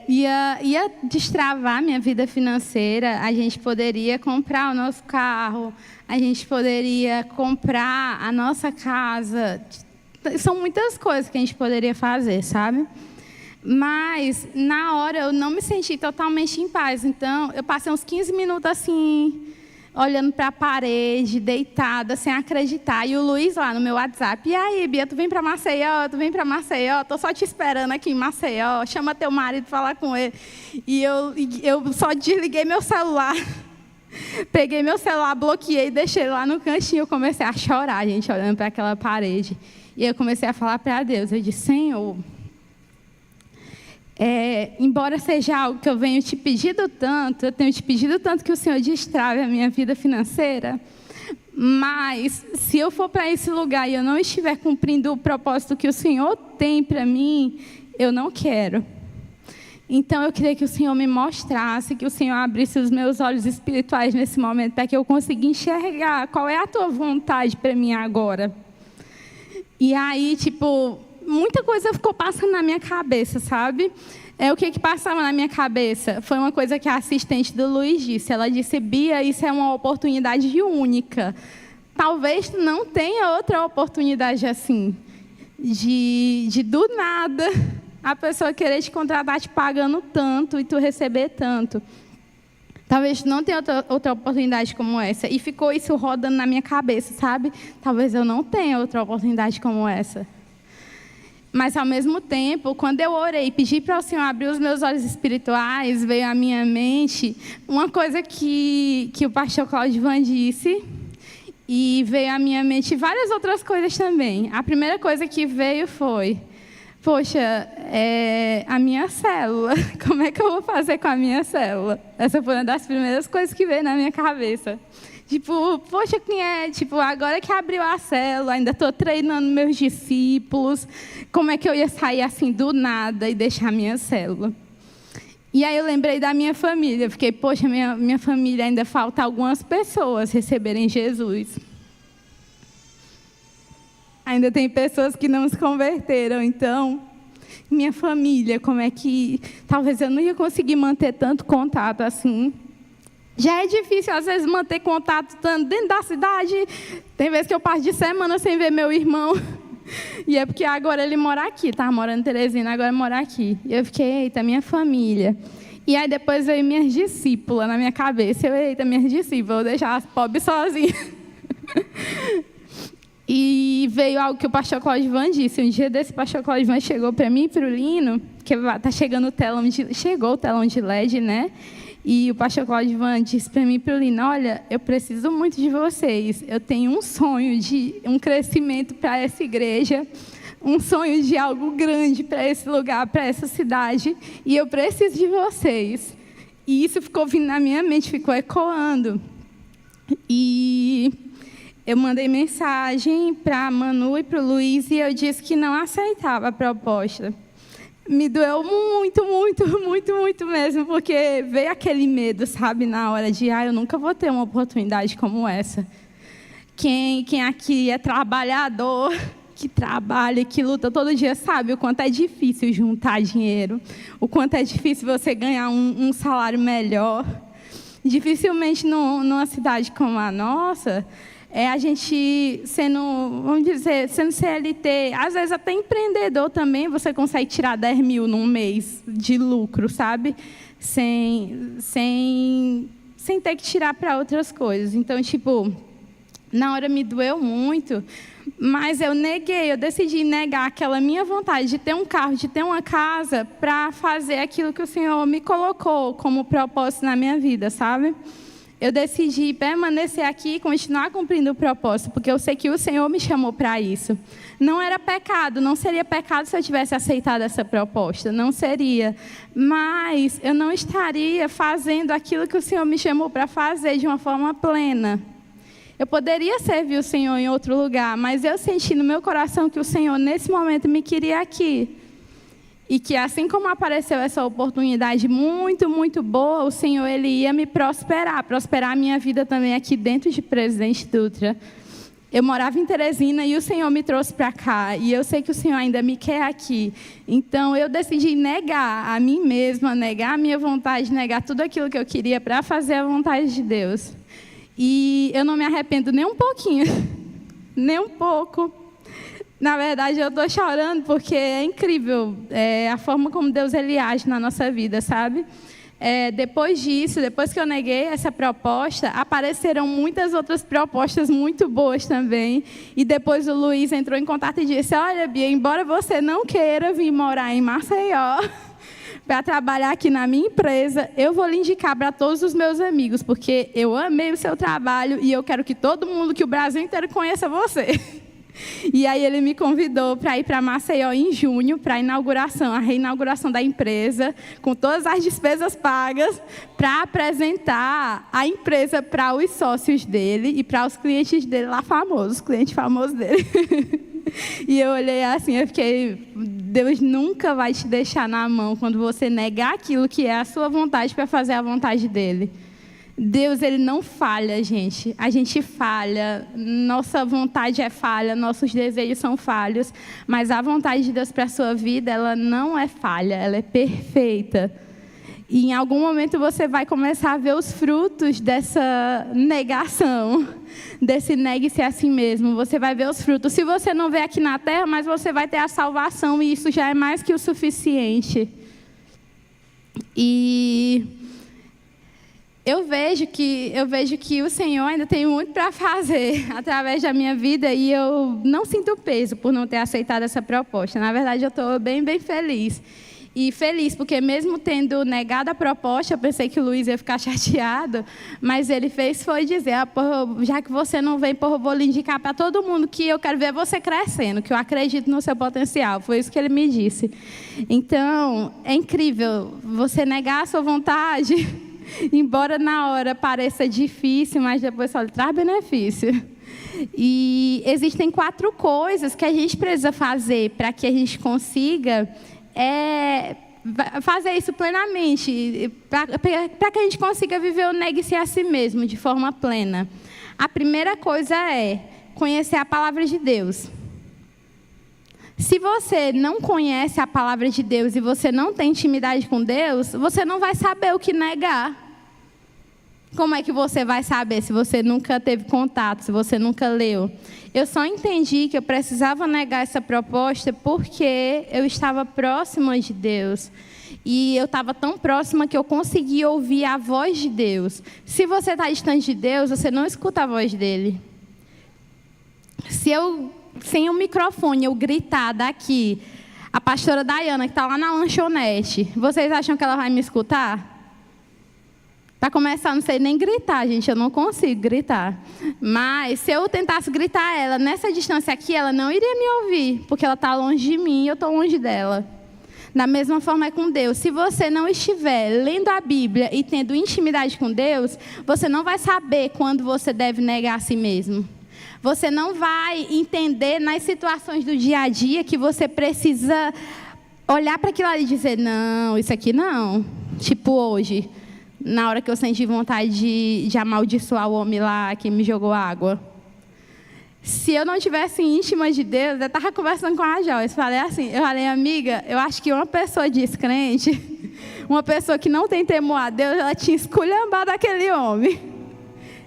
Speaker 1: Ia destravar minha vida financeira, a gente poderia comprar o nosso carro, a gente poderia comprar a nossa casa. São muitas coisas que a gente poderia fazer, sabe? Mas, na hora, eu não me senti totalmente em paz. Então, eu passei uns 15 minutos assim, olhando para a parede, deitada, sem acreditar. E o Luiz lá no meu WhatsApp, e aí, Bia, tu vem para Maceió? Tu vem para Maceió? Tô só te esperando aqui em Maceió. Chama teu marido para falar com ele. E eu só desliguei meu celular. Peguei meu celular, bloqueei, deixei lá no cantinho. Eu comecei a chorar, gente, olhando para aquela parede. E eu comecei a falar para Deus. Eu disse, Senhor, embora seja algo que eu tenho te pedido tanto que o Senhor destrave a minha vida financeira, mas se eu for para esse lugar e eu não estiver cumprindo o propósito que o Senhor tem para mim, eu não quero. Então eu queria que o Senhor me mostrasse, que o Senhor abrisse os meus olhos espirituais nesse momento, para que eu consiga enxergar qual é a tua vontade para mim agora. E aí, tipo, muita coisa ficou passando na minha cabeça, sabe? O que passava na minha cabeça? Foi uma coisa que a assistente do Luiz disse. Ela disse, Bia, isso é uma oportunidade única. Talvez tu não tenha outra oportunidade assim. De do nada, a pessoa querer te contratar te pagando tanto e tu receber tanto. Talvez tu não tenha outra oportunidade como essa. E ficou isso rodando na minha cabeça, sabe? Talvez eu não tenha outra oportunidade como essa. Mas, ao mesmo tempo, quando eu orei e pedi para o Senhor abrir os meus olhos espirituais, veio à minha mente uma coisa que o pastor Cláudio Van disse, e veio à minha mente várias outras coisas também. A primeira coisa que veio foi, poxa, a minha célula, como é que eu vou fazer com a minha célula? Essa foi uma das primeiras coisas que veio na minha cabeça. Tipo, poxa, quem é? Tipo, agora que abriu a célula, ainda estou treinando meus discípulos. Como é que eu ia sair assim do nada e deixar a minha célula? E aí eu lembrei da minha família. Fiquei, poxa, minha família ainda falta algumas pessoas receberem Jesus. Ainda tem pessoas que não se converteram, então minha família, como é que talvez eu não ia conseguir manter tanto contato assim. Já é difícil, às vezes, manter contato estando dentro da cidade. Tem vezes que eu passo de semana sem ver meu irmão. E é porque agora ele mora aqui, estava morando em Teresina, agora mora aqui. E eu fiquei, eita, minha família. E aí depois veio minhas discípulas na minha cabeça. Eita, minhas discípulas, vou deixar as pobres sozinhas. E veio algo que o pastor Clodivan disse. Um dia desse, o pastor Clodivan chegou para mim e para o Lino, que tá chegando chegou o telão de LED, né? E o pastor Clodivan disse para mim e para o Lino, olha, eu preciso muito de vocês. Eu tenho um sonho de um crescimento para essa igreja, um sonho de algo grande para esse lugar, para essa cidade, e eu preciso de vocês. E isso ficou vindo na minha mente, ficou ecoando. E eu mandei mensagem para a Manu e para o Luiz, e eu disse que não aceitava a proposta. Me doeu muito, muito, muito, muito mesmo, porque veio aquele medo, sabe, na hora de, eu nunca vou ter uma oportunidade como essa. Quem aqui é trabalhador, que trabalha, que luta todo dia, sabe o quanto é difícil juntar dinheiro, o quanto é difícil você ganhar um salário melhor. Dificilmente numa cidade como a nossa, a gente sendo, vamos dizer, sendo CLT, às vezes até empreendedor também, você consegue tirar 10 mil num mês de lucro, sabe? Sem ter que tirar para outras coisas. Então, tipo, na hora me doeu muito, mas eu decidi negar aquela minha vontade de ter um carro, de ter uma casa, para fazer aquilo que o Senhor me colocou como propósito na minha vida, sabe? Eu decidi permanecer aqui e continuar cumprindo o propósito, porque eu sei que o Senhor me chamou para isso. Não era pecado, não seria pecado se eu tivesse aceitado essa proposta, não seria. Mas eu não estaria fazendo aquilo que o Senhor me chamou para fazer de uma forma plena. Eu poderia servir o Senhor em outro lugar, mas eu senti no meu coração que o Senhor, nesse momento, me queria aqui. E que assim como apareceu essa oportunidade muito, muito boa, o Senhor ele ia me prosperar a minha vida também aqui dentro de Presidente Dutra. Eu morava em Teresina e o Senhor me trouxe para cá. E eu sei que o Senhor ainda me quer aqui. Então eu decidi negar a mim mesma, negar a minha vontade, negar tudo aquilo que eu queria para fazer a vontade de Deus. E eu não me arrependo nem um pouquinho, nem um pouco. Na verdade, eu estou chorando porque é incrível a forma como Deus ele age na nossa vida, sabe? Depois disso, depois que eu neguei essa proposta, apareceram muitas outras propostas muito boas também. E depois o Luiz entrou em contato e disse, olha, Bia, embora você não queira vir morar em Maceió para trabalhar aqui na minha empresa, eu vou lhe indicar para todos os meus amigos, porque eu amei o seu trabalho e eu quero que todo mundo, que o Brasil inteiro conheça você. E aí ele me convidou para ir para Maceió em junho, para a reinauguração da empresa, com todas as despesas pagas, para apresentar a empresa para os sócios dele e para os clientes dele lá famosos, cliente famoso dele. E eu olhei assim, eu fiquei, Deus nunca vai te deixar na mão quando você negar aquilo que é a sua vontade para fazer a vontade dele. Deus, ele não falha, gente. A gente falha, nossa vontade é falha, nossos desejos são falhos, mas a vontade de Deus para a sua vida, ela não é falha, ela é perfeita. E em algum momento você vai começar a ver os frutos dessa negação, desse negue-se a si mesmo. Você vai ver os frutos. Se você não vê aqui na terra, mas você vai ter a salvação, e isso já é mais que o suficiente. E eu vejo que o Senhor ainda tem muito para fazer através da minha vida, e eu não sinto peso por não ter aceitado essa proposta. Na verdade, eu estou bem, bem feliz. E feliz, porque mesmo tendo negado a proposta, eu pensei que o Luiz ia ficar chateado, mas ele foi dizer, já que você não vem, eu vou lhe indicar para todo mundo que eu quero ver você crescendo, que eu acredito no seu potencial. Foi isso que ele me disse. Então, é incrível você negar a sua vontade, embora na hora pareça difícil, mas depois só lhe traz benefício. E existem 4 coisas que a gente precisa fazer para que a gente consiga fazer isso plenamente, para que a gente consiga viver o negue-se a si mesmo de forma plena. A primeira coisa é conhecer a palavra de Deus. Se você não conhece a palavra de Deus e você não tem intimidade com Deus, você não vai saber o que negar. Como é que você vai saber se você nunca teve contato, se você nunca leu? Eu só entendi que eu precisava negar essa proposta porque eu estava próxima de Deus. E eu estava tão próxima que eu conseguia ouvir a voz de Deus. Se você está distante de Deus, você não escuta a voz dele. Se eu, sem o microfone, eu gritar daqui, a pastora Dayana, que está lá na lanchonete, vocês acham que ela vai me escutar? Para começar, não sei nem gritar, gente, eu não consigo gritar. Mas se eu tentasse gritar ela, nessa distância aqui, ela não iria me ouvir, porque ela está longe de mim e eu estou longe dela. Da mesma forma é com Deus. Se você não estiver lendo a Bíblia e tendo intimidade com Deus, você não vai saber quando você deve negar a si mesmo. Você não vai entender nas situações do dia a dia que você precisa olhar para aquilo ali e dizer, não, isso aqui não. Tipo hoje, na hora que eu senti vontade de amaldiçoar o homem lá que me jogou água. Se eu não tivesse íntima de Deus, eu estava conversando com a Joyce. Eu falei, amiga, eu acho que uma pessoa descrente, uma pessoa que não tem temor a Deus, ela tinha esculhambado aquele homem.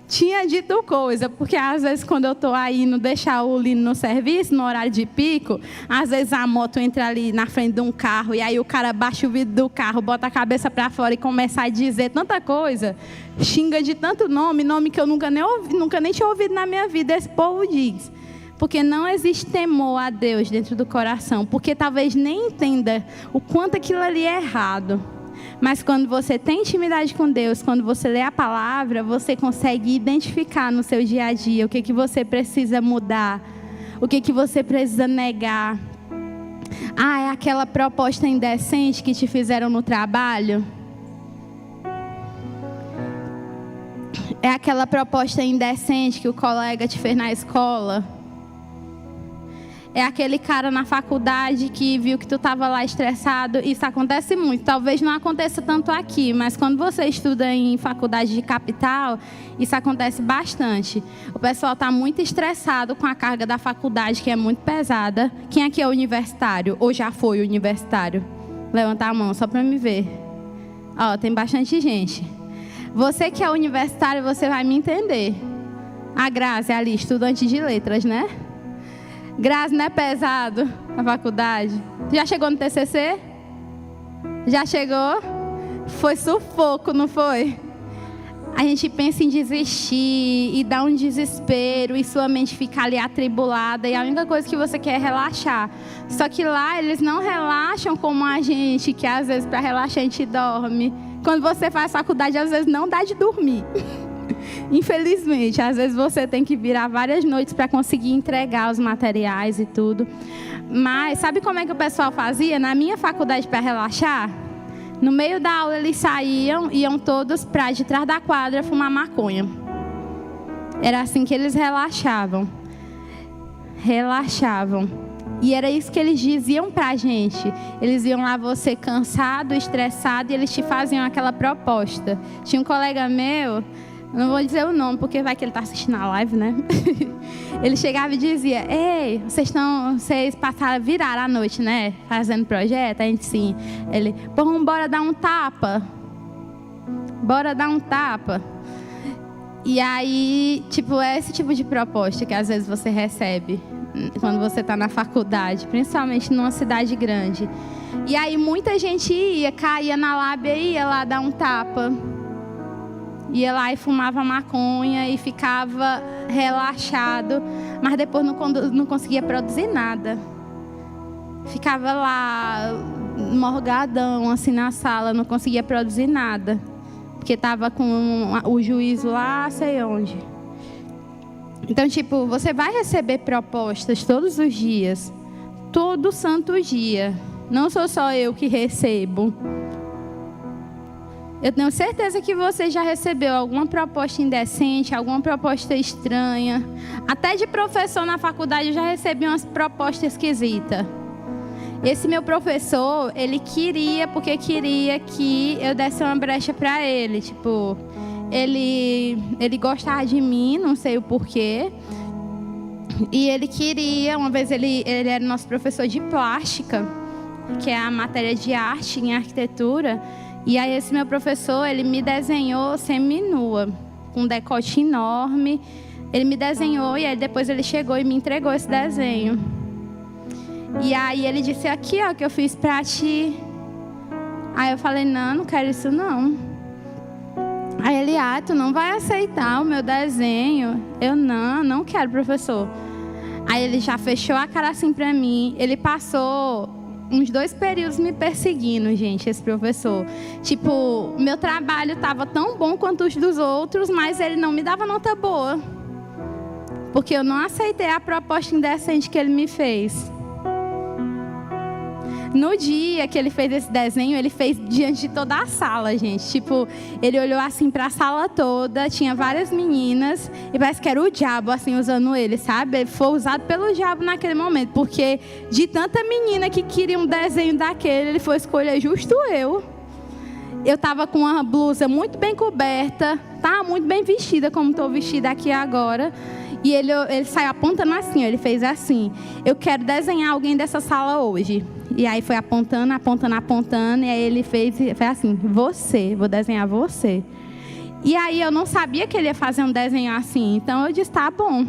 Speaker 1: Tinha dito coisa, porque às vezes quando eu estou aí no deixar o Lino no serviço, no horário de pico, às vezes a moto entra ali na frente de um carro, e aí o cara baixa o vidro do carro, bota a cabeça para fora e começa a dizer tanta coisa, xinga de tanto nome que eu nunca nem tinha ouvido na minha vida, esse povo diz. Porque não existe temor a Deus dentro do coração, porque talvez nem entenda o quanto aquilo ali é errado. Mas quando você tem intimidade com Deus, quando você lê a palavra, você consegue identificar no seu dia a dia o que você precisa mudar, o que você precisa negar. Ah, é aquela proposta indecente que te fizeram no trabalho? É aquela proposta indecente que o colega te fez na escola? É aquele cara na faculdade que viu que tu estava lá estressado. Isso acontece muito. Talvez não aconteça tanto aqui, mas quando você estuda em faculdade de capital, isso acontece bastante. O pessoal está muito estressado com a carga da faculdade, que é muito pesada. Quem aqui é universitário ou já foi universitário? Levanta a mão só para me ver. Ó, tem bastante gente. Você que é universitário, você vai me entender. A Grazi ali, estudante de letras, né? Grazi, não é pesado na faculdade? Já chegou no TCC? Já chegou? Foi sufoco, não foi? A gente pensa em desistir e dá um desespero e sua mente fica ali atribulada e a única coisa que você quer é relaxar. Só que lá eles não relaxam como a gente, que às vezes para relaxar a gente dorme. Quando você faz faculdade, às vezes não dá de dormir. Infelizmente, às vezes você tem que virar várias noites para conseguir entregar os materiais e tudo. Mas sabe como é que o pessoal fazia? Na minha faculdade, para relaxar, no meio da aula eles saíam, iam todos para de trás da quadra fumar maconha. Era assim que eles relaxavam. E era isso que eles diziam pra gente. Eles iam lá, você cansado, estressado, e eles te faziam aquela proposta. Tinha um colega meu, não vou dizer o nome, porque vai que ele está assistindo a live, né? Ele chegava e dizia, ei, vocês viraram a noite, né? Fazendo projeto, a gente sim. Ele, pô, bora dar um tapa. Bora dar um tapa. E aí, tipo, é esse tipo de proposta que às vezes você recebe quando você está na faculdade, principalmente numa cidade grande. E aí muita gente caía na lábia e ia lá dar um tapa. Ia lá e fumava maconha e ficava relaxado, mas depois não conseguia produzir nada. Ficava lá, morgadão, assim, na sala, não conseguia produzir nada. Porque estava com o juízo lá, sei onde. Então, tipo, você vai receber propostas todos os dias. Todo santo dia. Não sou só eu que recebo. Eu tenho certeza que você já recebeu alguma proposta indecente, alguma proposta estranha. Até de professor na faculdade eu já recebi umas propostas esquisitas. Esse meu professor, ele queria que eu desse uma brecha para ele. Tipo, ele gostava de mim, não sei o porquê. E ele queria, uma vez ele era nosso professor de plástica, que é a matéria de arte em arquitetura. E aí esse meu professor, ele me desenhou seminua, com um decote enorme. Ele me desenhou e aí depois ele chegou e me entregou esse desenho. E aí ele disse, aqui ó, que eu fiz pra ti. Aí eu falei, não quero isso não. Aí ele, tu não vai aceitar o meu desenho? Eu, não quero, professor. Aí ele já fechou a cara assim pra mim. Ele passou uns 2 períodos me perseguindo, gente, esse professor. Tipo, meu trabalho estava tão bom quanto os dos outros, mas ele não me dava nota boa. Porque eu não aceitei a proposta indecente que ele me fez. No dia que ele fez esse desenho, ele fez diante de toda a sala, gente. Tipo, ele olhou assim para a sala toda, tinha várias meninas, e parece que era o diabo, assim, usando ele, sabe? Ele foi usado pelo diabo naquele momento, porque de tanta menina que queria um desenho daquele, ele foi escolher justo eu. Eu estava com uma blusa muito bem coberta, tá? Muito bem vestida, como estou vestida aqui agora. E ele saiu apontando assim, ele fez assim, eu quero desenhar alguém dessa sala hoje. E aí foi apontando, e aí ele fez assim, você, vou desenhar você. E aí eu não sabia que ele ia fazer um desenho assim, então eu disse, tá bom.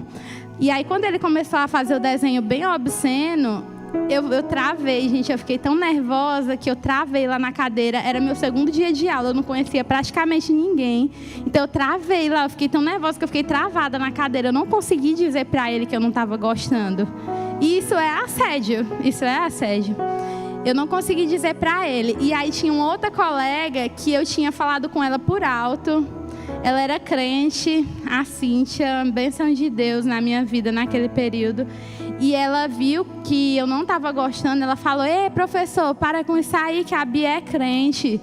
Speaker 1: E aí quando ele começou a fazer o desenho bem obsceno, eu travei, gente, eu fiquei tão nervosa que eu travei lá na cadeira. Era meu 2º dia de aula, eu não conhecia praticamente ninguém. Então eu travei lá, eu fiquei tão nervosa que eu fiquei travada na cadeira. Eu não consegui dizer pra ele que eu não estava gostando. E isso é assédio, Eu não consegui dizer pra ele. E aí tinha uma outra colega que eu tinha falado com ela por alto. Ela era crente, a Cíntia, bênção de Deus na minha vida naquele período. E ela viu que eu não estava gostando. Ela falou, ei, professor, para com isso aí que a Bia é crente.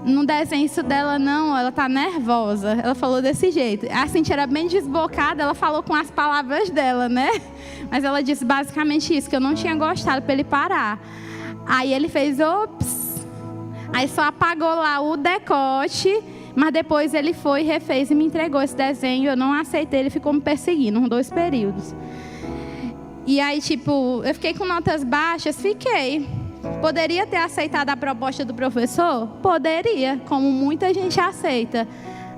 Speaker 1: Não desenha isso dela não, ela está nervosa. Ela falou desse jeito. A Cíntia era bem desbocada, ela falou com as palavras dela, né? Mas ela disse basicamente isso, que eu não tinha gostado, para ele parar. Aí ele fez, ops. Aí só apagou lá o decote. Mas depois ele foi, refez e me entregou esse desenho. Eu não aceitei, ele ficou me perseguindo uns 2 períodos. E aí, tipo, eu fiquei com notas baixas? Fiquei. Poderia ter aceitado a proposta do professor? Poderia, como muita gente aceita.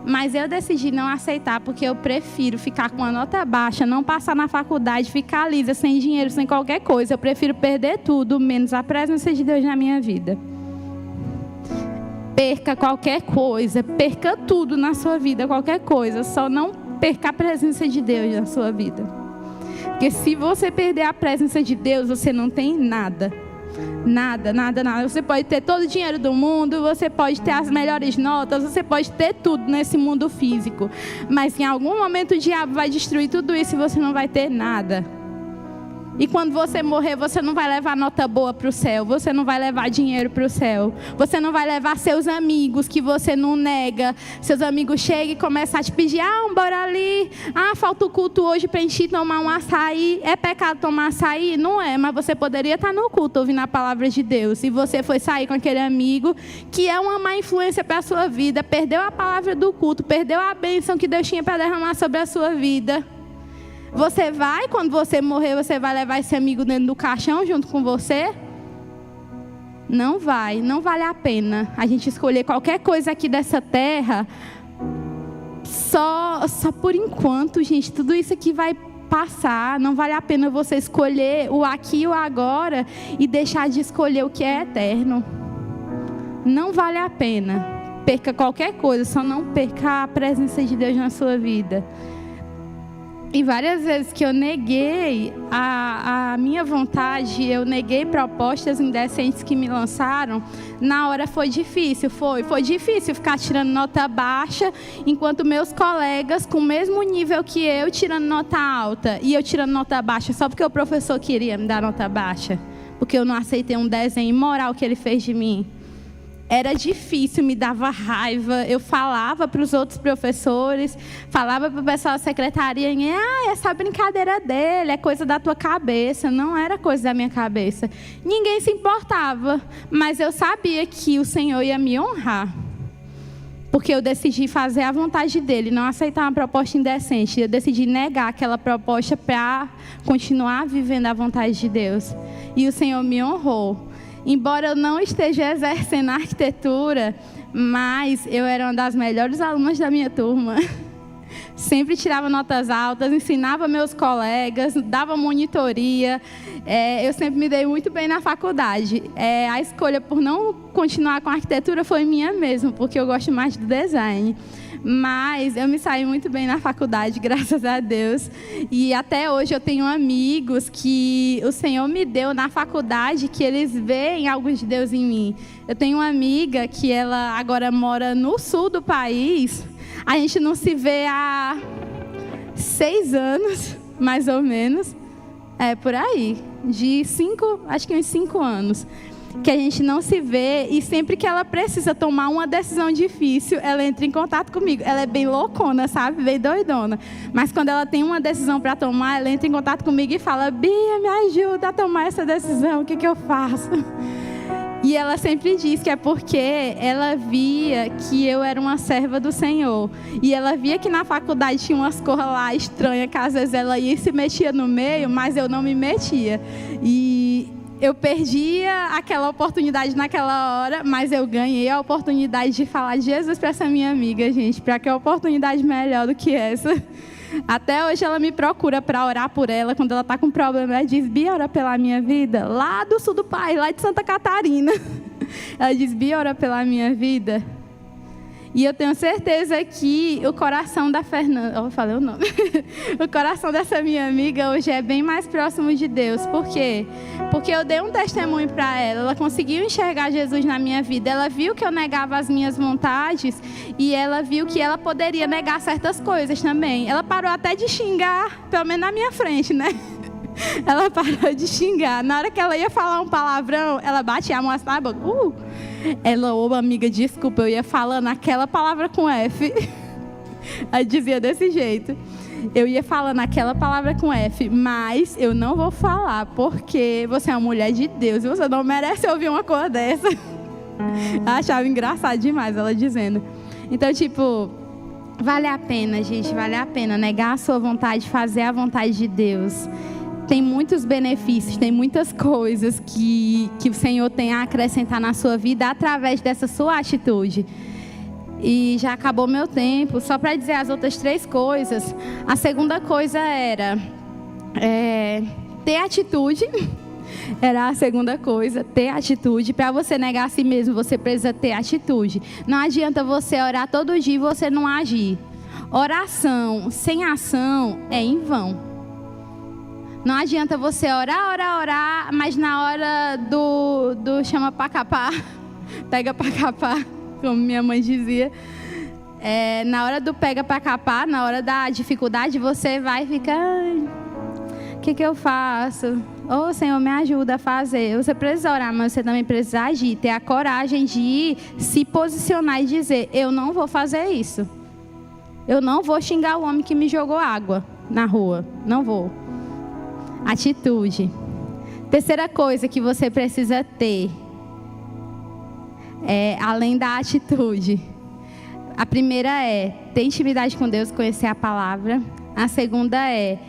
Speaker 1: Mas eu decidi não aceitar, porque eu prefiro ficar com a nota baixa, não passar na faculdade, ficar lisa, sem dinheiro, sem qualquer coisa. Eu prefiro perder tudo, menos a presença de Deus na minha vida. Perca qualquer coisa, perca tudo na sua vida, qualquer coisa. Só não perca a presença de Deus na sua vida. Porque se você perder a presença de Deus, você não tem nada. Nada. Você pode ter todo o dinheiro do mundo, você pode ter as melhores notas, você pode ter tudo nesse mundo físico. Mas em algum momento o diabo vai destruir tudo isso e você não vai ter nada. E quando você morrer, você não vai levar nota boa para o céu. Você não vai levar dinheiro para o céu. Você não vai levar seus amigos que você não nega. Seus amigos chegam e começam a te pedir, bora ali. Falta o culto hoje para a gente tomar um açaí. É pecado tomar açaí? Não é, mas você poderia estar no culto ouvindo a palavra de Deus. E você foi sair com aquele amigo que é uma má influência para a sua vida. Perdeu a palavra do culto, perdeu a bênção que Deus tinha para derramar sobre a sua vida. Você vai, quando você morrer, você vai levar esse amigo dentro do caixão junto com você? Não vai, não vale a pena a gente escolher qualquer coisa aqui dessa terra só por enquanto, gente. Tudo isso aqui vai passar. Não vale a pena você escolher o aqui e o agora e deixar de escolher o que é eterno. Não vale a pena. Perca qualquer coisa, só não perca a presença de Deus na sua vida. E várias vezes que eu neguei a minha vontade, eu neguei propostas indecentes que me lançaram, na hora foi difícil, foi difícil ficar tirando nota baixa, enquanto meus colegas com o mesmo nível que eu, tirando nota alta, e eu tirando nota baixa só porque o professor queria me dar nota baixa, porque eu não aceitei um desenho imoral que ele fez de mim. Era difícil, me dava raiva. Eu falava para os outros professores, falava para o pessoal da secretaria, essa brincadeira dele é coisa da tua cabeça. Não era coisa da minha cabeça. Ninguém se importava, mas eu sabia que o Senhor ia me honrar. Porque eu decidi fazer a vontade dele, não aceitar uma proposta indecente. Eu decidi negar aquela proposta para continuar vivendo a vontade de Deus. E o Senhor me honrou. Embora eu não esteja exercendo a arquitetura, mas eu era uma das melhores alunas da minha turma. Sempre tirava notas altas, ensinava meus colegas, dava monitoria. Eu sempre me dei muito bem na faculdade. A escolha por não continuar com a arquitetura foi minha mesmo, porque eu gosto mais do design. Mas eu me saí muito bem na faculdade, graças a Deus. E até hoje eu tenho amigos que o Senhor me deu na faculdade, que eles veem algo de Deus em mim. Eu tenho uma amiga que ela agora mora no sul do país. A gente não se vê há 6 anos, mais ou menos. Por aí. Acho que uns 5 anos. Que a gente não se vê, e sempre que ela precisa tomar uma decisão difícil, ela entra em contato comigo. Ela é bem loucona, sabe? Bem doidona. Mas quando ela tem uma decisão para tomar, ela entra em contato comigo e fala: Bia, me ajuda a tomar essa decisão, o que eu faço? E ela sempre diz que é porque ela via que eu era uma serva do Senhor. E ela via que na faculdade tinha umas coisas lá estranhas, que às vezes ela ia e se metia no meio, mas eu não me metia. E eu perdia aquela oportunidade naquela hora, mas eu ganhei a oportunidade de falar de Jesus para essa minha amiga, gente. Para que oportunidade melhor do que essa? Até hoje ela me procura para orar por ela. Quando ela está com problema, ela diz: Bia, ora pela minha vida. Lá do sul do país, lá de Santa Catarina. Ela diz: Bia, ora pela minha vida. E eu tenho certeza que o coração da Fernanda... Eu falei o nome. O coração dessa minha amiga hoje é bem mais próximo de Deus. Por quê? Porque eu dei um testemunho para ela. Ela conseguiu enxergar Jesus na minha vida. Ela viu que eu negava as minhas vontades. E ela viu que ela poderia negar certas coisas também. Ela parou até de xingar, pelo menos na minha frente, né? Ela parou de xingar. Na hora que ela ia falar um palavrão, ela batia a mão assim na boca. Ela: ô amiga, desculpa, eu ia falando aquela palavra com F. Aí dizia desse jeito: eu ia falando aquela palavra com F, mas eu não vou falar, porque você é uma mulher de Deus e você não merece ouvir uma coisa dessa. Eu achava engraçado demais ela dizendo. Então, tipo, vale a pena, gente, vale a pena negar a sua vontade, fazer a vontade de Deus. Tem muitos benefícios, tem muitas coisas que o Senhor tem a acrescentar na sua vida através dessa sua atitude. E já acabou meu tempo. Só para dizer as outras 3 coisas. A segunda coisa era ter atitude. Era a segunda coisa, ter atitude. Para você negar a si mesmo, você precisa ter atitude. Não adianta você orar todo dia e você não agir. Oração sem ação é em vão. Não adianta você orar, mas na hora do chama pra capar, pega pra capar, como minha mãe dizia, na hora do pega pra capar, na hora da dificuldade, você vai ficar: o que eu faço? Ô, Senhor, me ajuda a fazer. Você precisa orar, mas você também precisa agir, ter a coragem de ir, se posicionar e dizer: eu não vou fazer isso. Eu não vou xingar o homem que me jogou água na rua. Não vou. Atitude. Terceira coisa que você precisa ter, além da atitude. A primeira é ter intimidade com Deus, conhecer a palavra. A segunda é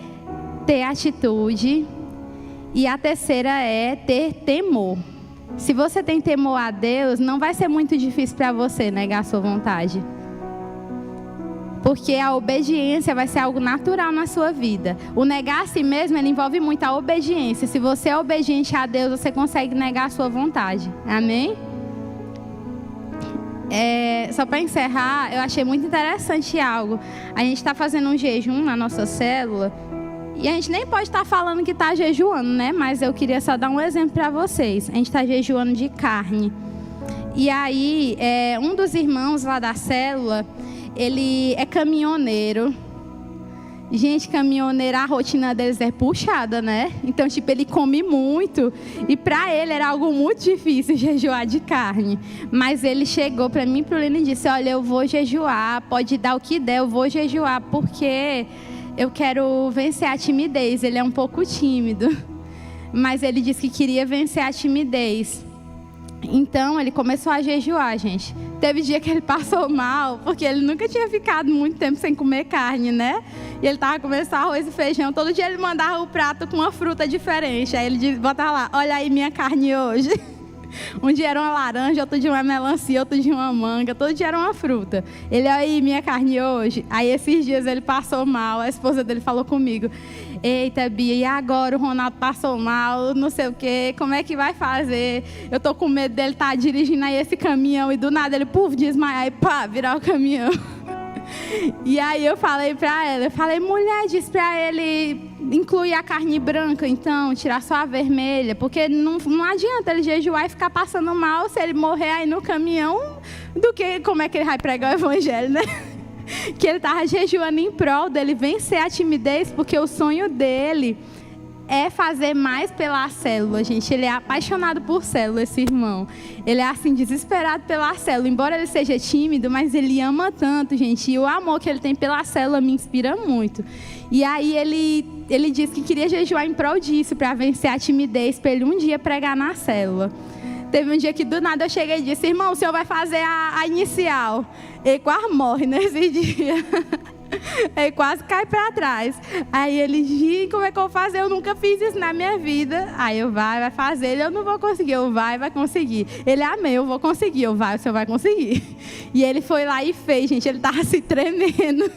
Speaker 1: ter atitude. E a terceira é ter temor. Se você tem temor a Deus, não vai ser muito difícil para você negar a sua vontade. Porque a obediência vai ser algo natural na sua vida. O negar a si mesmo, ele envolve muito a obediência. Se você é obediente a Deus, você consegue negar a sua vontade. Amém? Só para encerrar, eu achei muito interessante algo. A gente está fazendo um jejum na nossa célula. E a gente nem pode estar falando que está jejuando, né? Mas eu queria só dar um exemplo para vocês. A gente está jejuando de carne. E aí, um dos irmãos lá da célula... ele é caminhoneiro. Gente, caminhoneiro, a rotina deles é puxada, né? Então, tipo, ele come muito. E para ele era algo muito difícil jejuar de carne. Mas ele chegou para mim e para o Lino e disse: olha, eu vou jejuar, pode dar o que der, eu vou jejuar, porque eu quero vencer a timidez. Ele é um pouco tímido. Mas ele disse que queria vencer a timidez. Então, ele começou a jejuar, gente. Teve dia que ele passou mal, porque ele nunca tinha ficado muito tempo sem comer carne, né? E ele estava comendo arroz e feijão. Todo dia ele mandava o prato com uma fruta diferente. Aí ele botava lá, olha aí minha carne hoje. Um dia era uma laranja, outro dia uma melancia, outro dia uma manga. Todo dia era uma fruta. Ele, olha aí minha carne hoje. Aí esses dias ele passou mal. A esposa dele falou comigo, eita, Bia, e agora o Ronaldo passou mal, não sei o quê, como é que vai fazer? Eu tô com medo dele estar dirigindo aí esse caminhão e do nada ele, desmaiar e pá, virar o caminhão. E aí eu falei pra ela, mulher, diz pra ele incluir a carne branca, então, tirar só a vermelha, porque não adianta ele jejuar e ficar passando mal se ele morrer aí no caminhão, do que como é que ele vai pregar o evangelho, né? Que ele estava jejuando em prol dele vencer a timidez, porque o sonho dele é fazer mais pela célula, gente. Ele é apaixonado por célula, esse irmão. Ele é assim, desesperado pela célula. Embora ele seja tímido, mas ele ama tanto, gente. E o amor que ele tem pela célula me inspira muito. E aí ele disse que queria jejuar em prol disso, para vencer a timidez, para ele um dia pregar na célula. Teve um dia que do nada eu cheguei e disse, irmão, o senhor vai fazer a inicial. Ele quase morre nesse dia. Ele quase cai para trás. Aí ele diz, como é que eu vou fazer? Eu nunca fiz isso na minha vida. Aí eu vai fazer. Ele, eu não vou conseguir. Eu vai conseguir. Ele, amém, eu vou conseguir. Eu vai, o senhor vai conseguir. E ele foi lá e fez, gente. Ele estava se tremendo.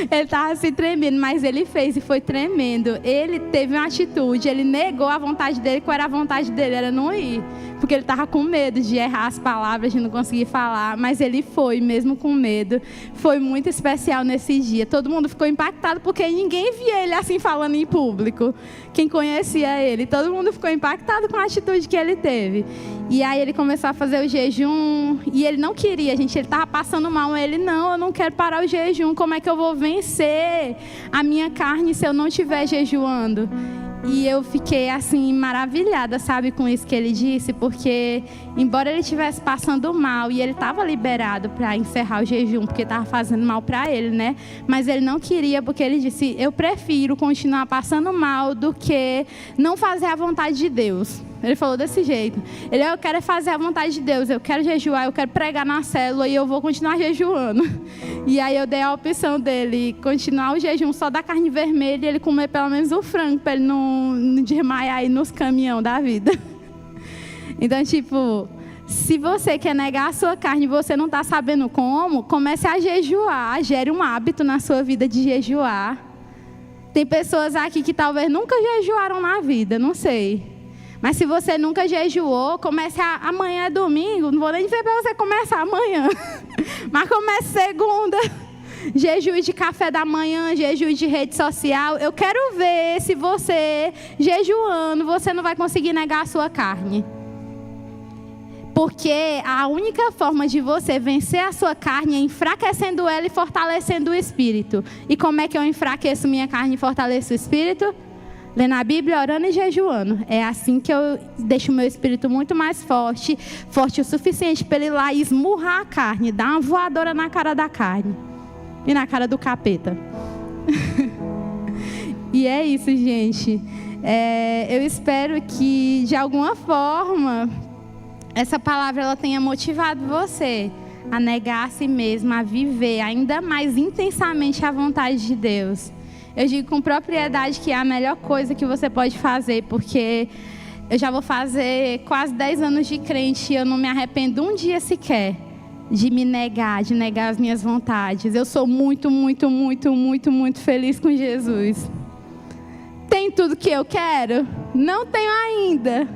Speaker 1: Ele estava se tremendo, mas ele fez e foi tremendo. Ele teve uma atitude, ele negou a vontade dele, qual era a vontade dele? Era não ir, porque ele estava com medo de errar as palavras, de não conseguir falar, mas ele foi, mesmo com medo. Foi muito especial nesse dia. Todo mundo ficou impactado, porque ninguém via ele assim falando em público. Quem conhecia ele, todo mundo ficou impactado com a atitude que ele teve. E aí ele começou a fazer o jejum, e ele não queria, gente, ele estava passando mal. Ele, não, eu não quero parar o jejum, como é que eu vou vencer a minha carne se eu não estiver jejuando? E eu fiquei assim maravilhada, sabe, com isso que ele disse, porque embora ele estivesse passando mal e ele estava liberado para encerrar o jejum, porque estava fazendo mal para ele, né? Mas ele não queria, porque ele disse, eu prefiro continuar passando mal do que não fazer a vontade de Deus. Ele falou desse jeito. Ele, eu quero fazer a vontade de Deus, eu quero jejuar, eu quero pregar na célula e eu vou continuar jejuando. E aí eu dei a opção dele continuar o jejum só da carne vermelha e ele comer pelo menos o frango, para ele não desmaiar aí nos caminhões da vida. Então, tipo, se você quer negar a sua carne e você não está sabendo como, comece a jejuar, gere um hábito na sua vida de jejuar. Tem pessoas aqui que talvez nunca jejuaram na vida, não sei. Mas se você nunca jejuou, comece amanhã é domingo, não vou nem dizer para você começar amanhã, mas comece segunda, jejue de café da manhã, jejue de rede social. Eu quero ver se você, jejuando, você não vai conseguir negar a sua carne. Porque a única forma de você vencer a sua carne é enfraquecendo ela e fortalecendo o espírito. E como é que eu enfraqueço minha carne e fortaleço o espírito? Lendo a Bíblia, orando e jejuando. É assim que eu deixo o meu espírito muito mais forte o suficiente para ele ir lá e esmurrar a carne, dar uma voadora na cara da carne e na cara do capeta. E é isso, gente. Eu espero que, de alguma forma, essa palavra ela tenha motivado você a negar a si mesmo, a viver ainda mais intensamente a vontade de Deus. Eu digo com propriedade que é a melhor coisa que você pode fazer, porque eu já vou fazer quase 10 anos de crente e eu não me arrependo um dia sequer de me negar, de negar as minhas vontades. Eu sou muito, muito, muito, muito, muito feliz com Jesus. Tem tudo que eu quero? Não tenho ainda.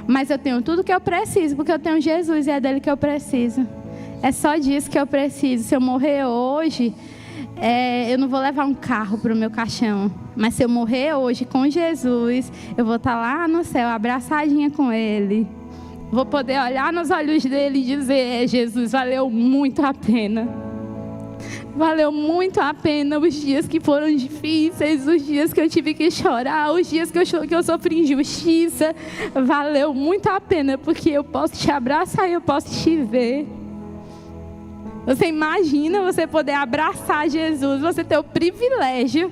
Speaker 1: Mas eu tenho tudo que eu preciso, porque eu tenho Jesus e é dele que eu preciso. É só disso que eu preciso. Se eu morrer hoje... eu não vou levar um carro para o meu caixão, mas se eu morrer hoje com Jesus, eu vou estar lá no céu, abraçadinha com Ele. Vou poder olhar nos olhos dele e dizer, Jesus, valeu muito a pena. Valeu muito a pena os dias que foram difíceis, os dias que eu tive que chorar, os dias que eu sofri injustiça. Valeu muito a pena, porque eu posso te abraçar e eu posso te ver. Você imagina você poder abraçar Jesus, você ter o privilégio.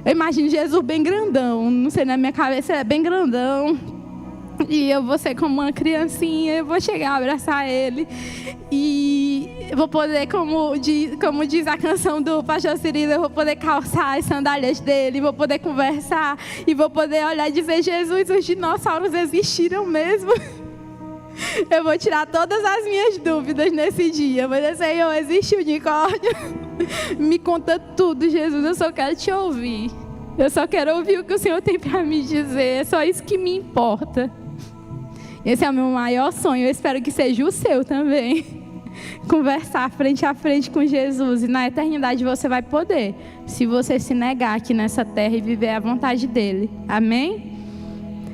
Speaker 1: Eu imagino Jesus bem grandão, não sei, na minha cabeça é bem grandão. E eu vou ser como uma criancinha, eu vou chegar, abraçar ele. E eu vou poder, como diz a canção do Pastor Cirilo, eu vou poder calçar as sandálias dele, vou poder conversar e vou poder olhar e dizer: Jesus, os dinossauros existiram mesmo. Eu vou tirar todas as minhas dúvidas nesse dia. Eu vou dizer: Senhor, existe unicórnio? Me conta tudo, Jesus, eu só quero te ouvir. Eu só quero ouvir o que o Senhor tem para me dizer. É só isso que me importa. Esse é o meu maior sonho. Eu espero que seja o seu também. Conversar frente a frente com Jesus. E na eternidade você vai poder, se você se negar aqui nessa terra e viver a vontade dele. Amém?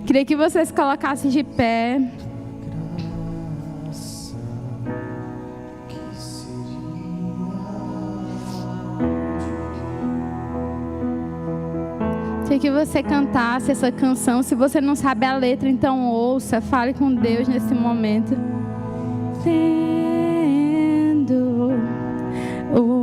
Speaker 1: Queria que vocês se colocassem de pé. Queria que você cantasse essa canção. Se você não sabe a letra, então ouça, fale com Deus nesse momento. Tendo o